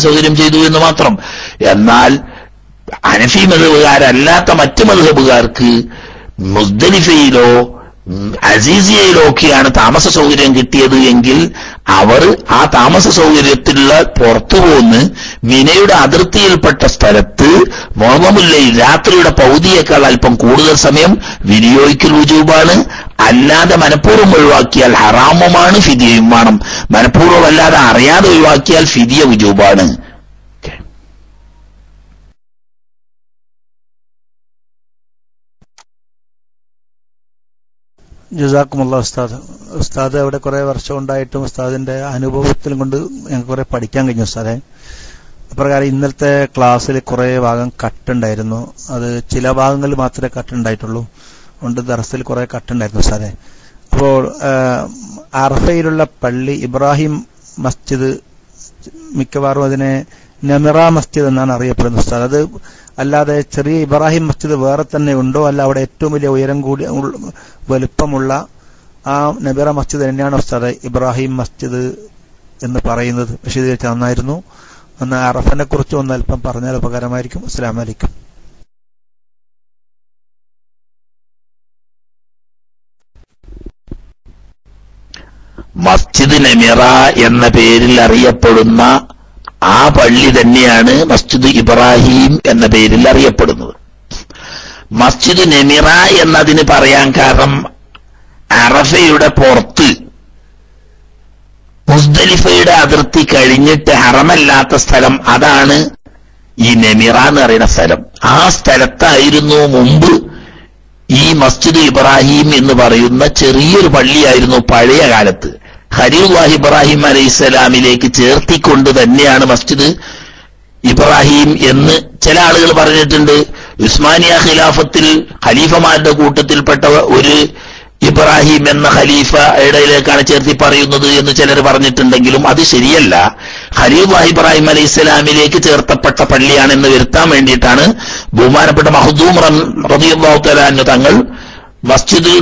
സൗകര്യം ചെയ്തു എന്ന് മാത്രം. എന്നാൽ ഹനഫി മദ്ഹബുകാരല്ലാത്ത മറ്റ് മദ്ഹബുകാർക്ക് മുസ്ദലിഫയിലോ അസീസിയയിലോ ഒക്കെയാണ് താമസ സൗകര്യം കിട്ടിയത് എങ്കിൽ അവർ ആ താമസ സൗകര്യത്തിലുള്ള പുറത്തു പോന്ന് മിനയുടെ അതിർത്തിയിൽപ്പെട്ട സ്ഥലത്ത് മുഅ്മുല്ലയിൽ രാത്രിയുടെ പൗതിയേക്കാൾ അല്പം കൂടുതൽ സമയം വിനിയോഗിക്കൽ വുജൂബാണ്. അല്ലാതെ മനഃപൂർവ്വം ഒഴിവാക്കിയാൽ ഹറാമുമാണ്, ഫിദിയയും വേണം. മനഃപൂർവ്വം അല്ലാതെ അറിയാതെ ഒഴിവാക്കിയാൽ ഫിദിയ വുജൂബാണ്. ജസാക്കുമുല്ലാഹ് ഉസ്താദ്. ഉസ്താദ് അവിടെ കുറെ വർഷം ഉണ്ടായിട്ടും ഉസ്താദിന്റെ അനുഭവത്തിലും കൊണ്ട് ഞങ്ങൾക്ക് കുറെ പഠിക്കാൻ കഴിഞ്ഞു ഉസ്താദെ. അപ്രകാരം ഇന്നലത്തെ ക്ലാസ്സിൽ കുറെ ഭാഗം കട്ടുണ്ടായിരുന്നു. അത് ചില ഭാഗങ്ങളിൽ മാത്രമേ കട്ടുണ്ടായിട്ടുള്ളൂ. അതുകൊണ്ട് ദർസിൽ കുറെ കട്ടുണ്ടായിരുന്നു സാറേ. അപ്പോൾ അർഫയിലുള്ള പള്ളി ഇബ്രാഹിം മസ്ജിദ്, മിക്കവാറും അതിനെ നമിറ മസ്ജിദ് എന്നാണ് അറിയപ്പെടുന്നത് സാർ. അത് അല്ലാതെ ചെറിയ ഇബ്രാഹിം മസ്ജിദ് വേറെ തന്നെ ഉണ്ടോ, അല്ല അവിടെ ഏറ്റവും വലിയ ഉയരം കൂടി വലുപ്പമുള്ള ആ നമിറ മസ്ജിദ് തന്നെയാണോ സാറേ ഇബ്രാഹിം മസ്ജിദ് എന്ന് പറയുന്നത്? വിശദീകരിച്ച് നന്നായിരുന്നു. ഒന്ന് അറഫനെ കുറിച്ച് ഒന്ന് അല്പം പറഞ്ഞാൽ ഉപകാരമായിരിക്കും. അസ്സലാമു അലൈക്കും. മസ്ജിദ് നമിറ എന്ന പേരിൽ അറിയപ്പെടുന്ന ആ പള്ളി തന്നെയാണ് മസ്ജിദ് ഇബ്രാഹിം എന്ന പേരിൽ അറിയപ്പെടുന്നത്. മസ്ജിദ് നമിറ എന്നതിന് പറയാൻ കാരണം അറഫയുടെ പുറത്ത് മുസ്ദലിഫയുടെ അതിർത്തി കഴിഞ്ഞിട്ട് ഹറമല്ലാത്ത സ്ഥലം, അതാണ് ഈ നമിറ എന്ന് പറയുന്ന സ്ഥലം. ആ സ്ഥലത്തായിരുന്നു മുമ്പ് ഈ മസ്ജിദ് ഇബ്രാഹിം എന്ന് പറയുന്ന ചെറിയൊരു പള്ളിയായിരുന്നു പഴയ കാലത്ത്. ഖലീലുല്ലാഹി ഇബ്രാഹിം അലൈഹിസ്സലാമിലേക്ക് ചേർത്തിക്കൊണ്ട് തന്നെയാണ് മസ്ജിദ് ഇബ്രാഹിം എന്ന് ചില ആളുകൾ പറഞ്ഞിട്ടുണ്ട്. ഉസ്മാനിയ ഖിലാഫത്തിൽ ഖലീഫമാരുടെ കൂട്ടത്തിൽപ്പെട്ട ഒരു ഇബ്രാഹിം എന്ന ഖലീഫയുടെയിലേക്കാണ് ചേർത്തി പറയുന്നത് എന്ന് ചിലർ പറഞ്ഞിട്ടുണ്ടെങ്കിലും അത് ശരിയല്ല. ഖലീലുല്ലാഹി ഇബ്രാഹിം അലൈഹിസ്സലാമിലേക്ക് ചേർത്തപ്പെട്ട പള്ളിയാണെന്ന് വരുത്താൻ വേണ്ടിയിട്ടാണ് ബഹുമാനപ്പെട്ട മഖ്ദൂം റളിയല്ലാഹു തആല അൻഹു തങ്ങൾ മസ്ജിദ്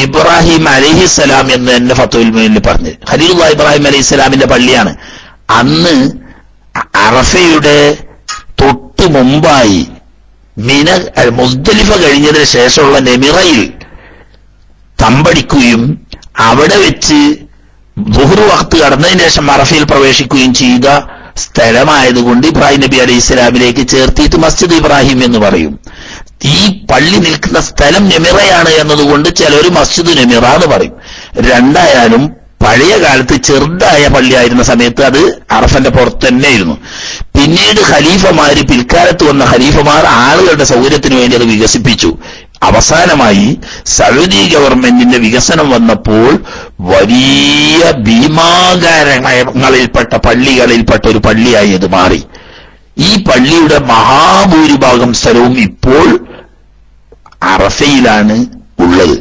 ഇബ്രാഹിം അലൈഹിസ്സലാം എന്ന് എന്നെ ഫത്വയിൽ മേലിൽ പറഞ്ഞു. ഖലീലുല്ലാഹി ഇബ്രാഹിം അലൈഹിസ്സലാമിന്റെ പള്ളിയാണ്. അന്ന് അറഫയുടെ തൊട്ട് മുമ്പായി മുസ്ദലിഫ കഴിഞ്ഞതിന് ശേഷമുള്ള നെമിറയിൽ തമ്പടിക്കുകയും അവിടെ വെച്ച് ദുഹ്ർ വഖ്ത് കടന്നതിന് ശേഷം അറഫയിൽ പ്രവേശിക്കുകയും ചെയ്ത സ്ഥലമായതുകൊണ്ട് ഇബ്രാഹിം നബി അലൈഹി ഇസ്ലാമിലേക്ക് ചേർത്തിയിട്ട് മസ്ജിദ് ഇബ്രാഹിം എന്ന് പറയും. ഈ പള്ളി നിൽക്കുന്ന സ്ഥലം നെമിറയാണ് എന്നതുകൊണ്ട് ചിലർ മസ്ജിദ് നെമിറ എന്ന് പറയും. രണ്ടായാലും പഴയ കാലത്ത് ചെറുതായ പള്ളിയായിരുന്ന സമയത്ത് അത് അറഫന്റെ പുറത്ത് തന്നെയായിരുന്നു. പിന്നീട് ഖലീഫമാര്, പിൽക്കാലത്ത് വന്ന ഖലീഫമാർ ആളുകളുടെ സൗകര്യത്തിന് വേണ്ടി അത് വികസിപ്പിച്ചു. അവസാനമായി സൗദി ഗവൺമെന്റിന്റെ വികസനം വന്നപ്പോൾ വലിയ ഭീമാകാരങ്ങളിൽപ്പെട്ട പള്ളികളിൽപ്പെട്ട ഒരു പള്ളിയായി ഇത് മാറി. ഈ പള്ളിയുടെ മഹാഭൂരിഭാഗം സ്ഥലവും ഇപ്പോൾ അറഫയിലാണ് ഉള്ളത്.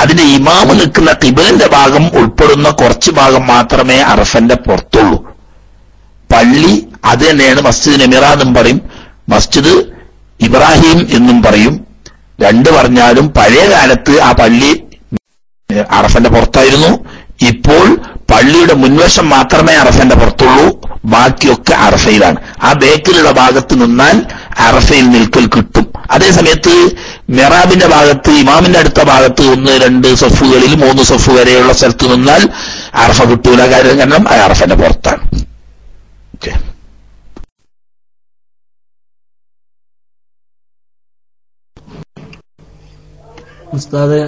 അതിന്റെ ഇമാമ് നിൽക്കുന്ന ഖിബലന്റെ ഭാഗം ഉൾപ്പെടുന്ന കുറച്ച് ഭാഗം മാത്രമേ അറഫന്റെ പുറത്തുള്ളൂ. പള്ളി അത് തന്നെയാണ് മസ്ജിദ് നമിറ എന്നും പറയും, മസ്ജിദ് ഇബ്രാഹിം എന്നും പറയും. രണ്ട് പറഞ്ഞാലും പഴയ കാലത്ത് ആ പള്ളി അറഫന്റെ പുറത്തായിരുന്നു. ഇപ്പോൾ പള്ളിയുടെ മുൻവശം മാത്രമേ അറഫന്റെ പുറത്തുള്ളൂ, ബാക്കിയൊക്കെ അറഫയിലാണ്. ആ ബേക്കിലുള്ള ഭാഗത്ത് നിന്നാൽ അറഫയിൽ നിൽക്കൽ കിട്ടും. അതേസമയത്ത് മെറാബിന്റെ ഭാഗത്ത്, ഇമാമിന്റെ അടുത്ത ഭാഗത്ത് 1, 2 സഫുകളിൽ 3 സഫ് വരെയുള്ള സ്ഥലത്ത് നിന്നാൽ അറഫ കിട്ടൂല. കാരണം അത് അറഫന്റെ പുറത്താണ്. ഓക്കെ. ഉസ്താദെ,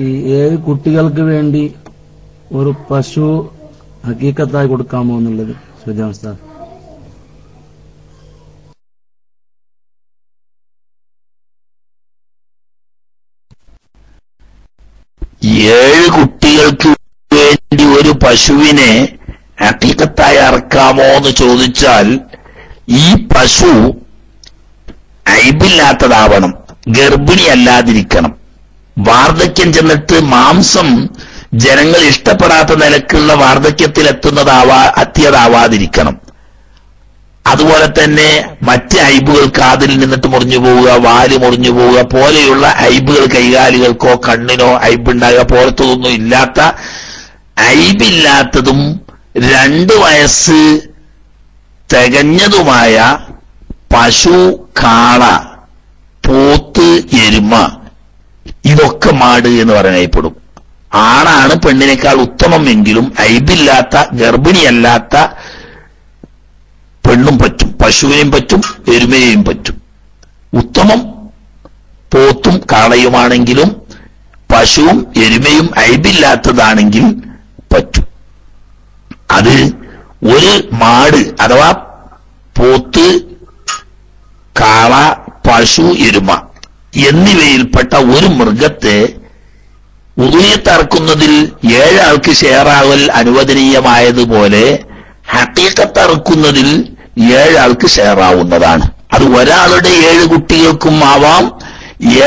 ഈ 7 കുട്ടികൾക്ക് വേണ്ടി ഒരു പശു ഹക്കീക്കത്തായി കൊടുക്കാമോ എന്നുള്ളത് ചോദിച്ചാൽ ഉസ്താദ്. ഏഴ് കുട്ടികൾക്ക് വേണ്ടി ഒരു പശുവിനെ ഹക്കീക്കത്തായി അറക്കാമോ എന്ന് ചോദിച്ചാൽ, ഈ പശു ഐബില്ലാത്തതാവണം, ഗർഭിണിയല്ലാതിരിക്കണം, വാർദ്ധക്യം ചെന്നിട്ട് മാംസം ജനങ്ങൾ ഇഷ്ടപ്പെടാത്ത നിലക്കുള്ള വാർദ്ധക്യത്തിലെത്തുന്നതാവാതിരിക്കണം. അതുപോലെ തന്നെ മറ്റ് ഐബുകൾ കാതിൽ നിന്നിട്ട് മുറിഞ്ഞു പോവുക, വാല് മുറിഞ്ഞു പോവുക പോലെയുള്ള ഐബുകൾ കൈകാലുകൾക്കോ കണ്ണിനോ ഐബുണ്ടാകുക പോലത്തതൊന്നും ഇല്ലാത്ത, ഐബില്ലാത്തതും 2 വയസ്സ് തികഞ്ഞതുമായ പശു, കാള, പോത്ത്, എരുമ, ഇതൊക്കെ മാട് എന്ന് പറയപ്പെടും. ആണാണ് പെണ്ണിനേക്കാൾ ഉത്തമമെങ്കിലും ഐബില്ലാത്ത, ഗർഭിണിയല്ലാത്ത പെണ്ണും പറ്റും, പശുവിനെയും പറ്റും, എരുമയെയും പറ്റും. ഉത്തമം പോത്തും കാളയുമാണെങ്കിലും പശുവും എരുമയും ഐബില്ലാത്തതാണെങ്കിൽ പറ്റും. അത് ഒരു മാട് അഥവാ പോത്ത്, കാള, പശു, എരുമ എന്നിവയിൽപ്പെട്ട ഒരു മൃഗത്തെ ഉദയത്തറക്കുന്നതിൽ 7 ആൾക്ക് ഷെയറാവൽ അനുവദനീയമായതുപോലെ ഹഖീഖത്തറക്കുന്നതിൽ 7 ആൾക്ക് ഷെയർ ആവുന്നതാണ്. അത് ഒരാളുടെ 7 കുട്ടികൾക്കും ആവാം,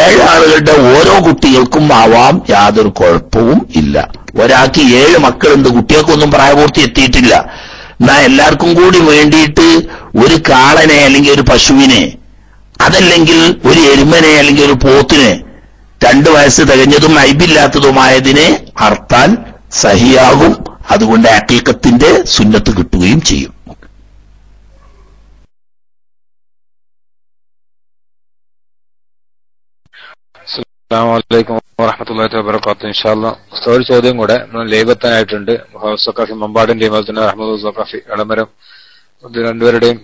7 ആളുകളുടെ ഓരോ കുട്ടികൾക്കും ആവാം, യാതൊരു കുഴപ്പവും ഇല്ല. ഒരാൾക്ക് 7 മക്കളുണ്ട്, കുട്ടികൾക്കൊന്നും പ്രായപൂർത്തി എത്തിയിട്ടില്ല. എന്നാ എല്ലാവർക്കും കൂടി വേണ്ടിയിട്ട് ഒരു കാളനെ അല്ലെങ്കിൽ ഒരു പശുവിനെ, അതല്ലെങ്കിൽ ഒരു എരുമനെ അല്ലെങ്കിൽ ഒരു പോത്തിനെ 2 വയസ്സ് തികഞ്ഞതും ഐബില്ലാത്തതുമായതിനെ അർത്താൻ സഹിയാകും. അതുകൊണ്ട് അഖീഖത്തിന്റെ സുന്നത്ത് കിട്ടുകയും ചെയ്യും. അസ്സലാമു അലൈക്കും വറഹ്മത്തുള്ളാഹി വബറകാതുഹു. ഇൻഷാല്ലാ ഒരു ചോദ്യം കൂടെ നമ്മൾ ലൈവെത്താനായിട്ടുണ്ട്. സഖാഫി മമ്പാടിന്റെയും അതുപോലെ അഹമ്മദ് സഖാഫി എളമരം രണ്ടുപേരുടെയും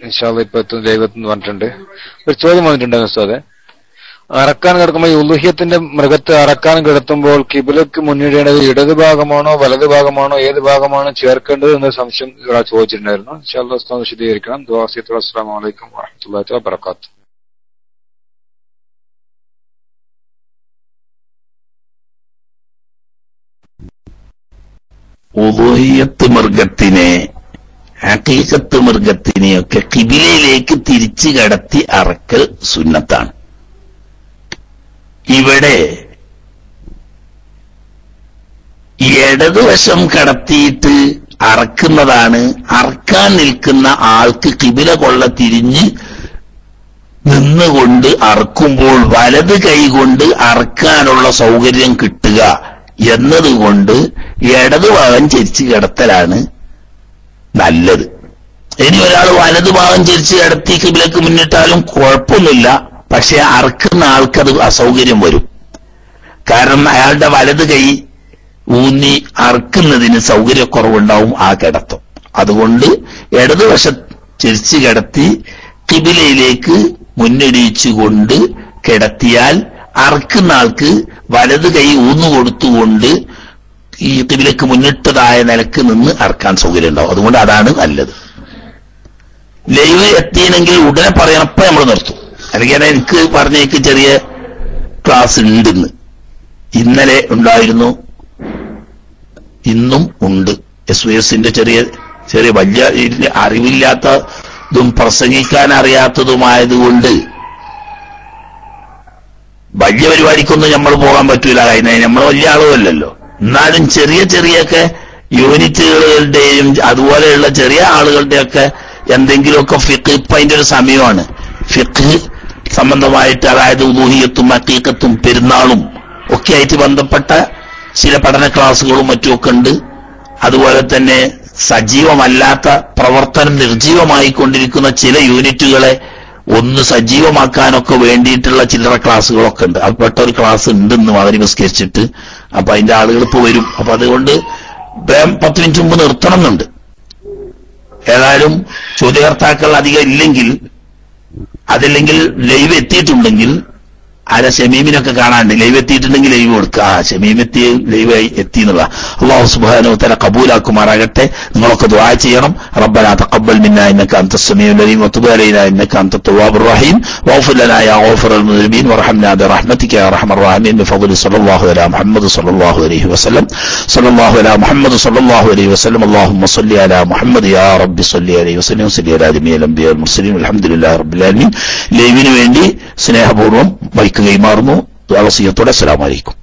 ഇൻഷാല്ലാ ഇപ്പൊ എത്തും ലൈവെത്തുന്ന് പറഞ്ഞിട്ടുണ്ട്. ഒരു ചോദ്യം വന്നിട്ടുണ്ട് ഉസ്താദെ, അറക്കാൻ കിടക്കുമ്പോൾ ഈ ഉലുഹിയത്തിന്റെ മൃഗത്തെ അറക്കാൻ കിടത്തുമ്പോൾ കിബിലക്ക് മുന്നിടേണ്ടത് ഇടത് ഭാഗമാണോ വലത് ഭാഗമാണോ ഏത് ഭാഗമാണോ ചേർക്കേണ്ടത് എന്ന സംശയം ഇവിടെ ചോദിച്ചിട്ടുണ്ടായിരുന്നു. ഇൻഷാല്ലാ ഉസ്താദ് വിശദീകരിക്കണം. ദുആ ചെയ്തു. അസ്സലാമു അലൈക്കും വറഹ്മത്തുള്ളാഹി വബറകാതുഹു. ഉളുഹിയത്ത് മൃഗത്തിനെ അഖീഖത്ത് മൃഗത്തിനെയൊക്കെ ഖിബിലയിലേക്ക് തിരിച്ചു കടത്തി അറക്കൽ സുന്നത്താണ്. ഇവിടെ ഇടതുവശം കടത്തിയിട്ട് അറക്കുന്നതാണ്. അറക്കാൻ നിൽക്കുന്ന ആൾക്ക് ഖിബില കൊള്ള തിരിഞ്ഞ് നിന്നുകൊണ്ട് അറക്കുമ്പോൾ വലത് കൈകൊണ്ട് അറക്കാനുള്ള സൗകര്യം കിട്ടുക എന്നതുകൊണ്ട് ഇടതുഭാഗം ചെരിച്ച് കിടത്തലാണ് നല്ലത്. ഇനി ഒരാൾ വലതുഭാഗം ചെരിച്ച് കിടത്തി ഖിബിലക്ക് മുന്നിട്ടാലും കുഴപ്പമൊന്നുമില്ല. പക്ഷെ അറക്കുന്ന ആൾക്കത് അസൗകര്യം വരും. കാരണം അയാളുടെ വലത് കൈ ഊന്നി അറക്കുന്നതിന് സൗകര്യക്കുറവുണ്ടാവും ആ കിടത്തം. അതുകൊണ്ട് ഇടതുവശം ചെരിച്ച് കിടത്തി ഖിബിലയിലേക്ക് മുന്നിടിച്ചുകൊണ്ട് കിടത്തിയാൽ അറക്കുന്ന ആൾക്ക് വലത് കൈ ഊന്നുകൊടുത്തുകൊണ്ട് ഈ ഖിബിലക്ക് മുന്നിട്ടതായ നിലക്ക് നിന്ന് അറക്കാൻ സൗകര്യം ഉണ്ടാവും. അതുകൊണ്ട് അതാണ് നല്ലത്. ലൈവ് എത്തിയെങ്കിൽ ഉടനെ പറയണപ്പോ നമ്മൾ നിർത്തും. അല്ലെങ്കിൽ എനിക്ക് പറഞ്ഞേക്ക് ചെറിയ ക്ലാസ് ഉണ്ടെന്ന് ഇന്നലെ ഉണ്ടായിരുന്നു, ഇന്നും ഉണ്ട്. SYSന്റെ ചെറിയ വലിയ അറിവില്ലാത്തതും പ്രസംഗിക്കാൻ അറിയാത്തതുമായതുകൊണ്ട് വലിയ പരിപാടിക്കൊന്നും നമ്മൾ പോകാൻ പറ്റൂല. നമ്മൾ വലിയ ആളുമല്ലല്ലോ. എന്നാലും ചെറിയൊക്കെ യൂണിറ്റുകളുടെയും അതുപോലെയുള്ള ചെറിയ ആളുകളുടെയൊക്കെ എന്തെങ്കിലുമൊക്കെ ഫിഖ്, ഇപ്പൊ അതിന്റെ ഒരു സമയമാണ്. ഫിഖ് സംബന്ധമായിട്ട്, അതായത് ഉലൂഹിയത്തും അഖീഖത്തും പെരുന്നാളും ഒക്കെ ആയിട്ട് ബന്ധപ്പെട്ട ചില പഠന ക്ലാസുകളും മറ്റുമൊക്കെ ഉണ്ട്. അതുപോലെ തന്നെ സജീവമല്ലാത്ത പ്രവർത്തനം നിർജീവമായി കൊണ്ടിരിക്കുന്ന ചില യൂണിറ്റുകളെ ഒന്ന് സജീവമാക്കാനൊക്കെ വേണ്ടിയിട്ടുള്ള ചില്ലറ ക്ലാസ്സുകളൊക്കെ ഉണ്ട്. അപ്പെട്ട ഒരു ക്ലാസ് ഉണ്ടെന്ന് മഗ്‌രിബ് നിസ്കരിച്ചിട്ട്. അപ്പൊ അതിന്റെ ആളുകൾ ഇപ്പൊ വരും. അപ്പൊ അതുകൊണ്ട് 10 മിനിറ്റ് മുമ്പ് നിർത്തണം എന്നുണ്ട്. ഏതായാലും ചോദ്യകർത്താക്കൾ അധികം ഇല്ലെങ്കിൽ, അതല്ലെങ്കിൽ ലൈവ് എത്തിയിട്ടുണ്ടെങ്കിൽ ഷമീമിനൊക്കെ കാണാണ്ട് ലൈവ് എത്തിയിട്ടുണ്ടെങ്കിൽ ലൈവ് കൊടുക്കുക. ഷമീം എത്തി, ലൈവ് എത്തി എന്നുള്ള അല്ലാഹു സുബ്ഹാനഹു വ തആല കബൂലാക്കുമാറാകട്ടെ. നിങ്ങളൊക്കെ ദുആ ചെയ്യണം. റബ്ബനാ തഖബ്ബൽ മിന്നാ ഇന്നക അൻതസ് സമീഉൽ അലീം വതുബ് അലൈനാ ഇന്നക അൻതത് തവ്വാബുർ റഹീം വഗ്ഫിർ ലനാ യാ ഗഫൂറൽ മുദ്നിബീൻ വർഹംനാ ബിറഹ്മതിക യാ അർഹമർ റഹീമീൻ ബിഫദ്ലി സ്വല്ലല്ലാഹു അലാ മുഹമ്മദ് സ്വല്ലല്ലാഹു അലൈഹി വസല്ലം സ്വല്ലല്ലാഹു അലാ മുഹമ്മദ് സ്വല്ലല്ലാഹു അലൈഹി വസല്ലം അല്ലാഹുമ്മ സ്വല്ലി അലാ മുഹമ്മദ് യാ റബ്ബി സ്വല്ലി അലൈഹി വസല്ലം സ്വല്ലി അലാ ജമീഅൽ അംബിയാ വൽ മുർസലീൻ അൽഹംദുലില്ലാഹി റബ്ബിൽ ആലമീൻ. ലൈവിന് വേണ്ടി സ്നേഹപൂർവ്വം കൈമാറുന്നു. വസിയത്തോടെ അസ്സലാമു അലൈക്കും.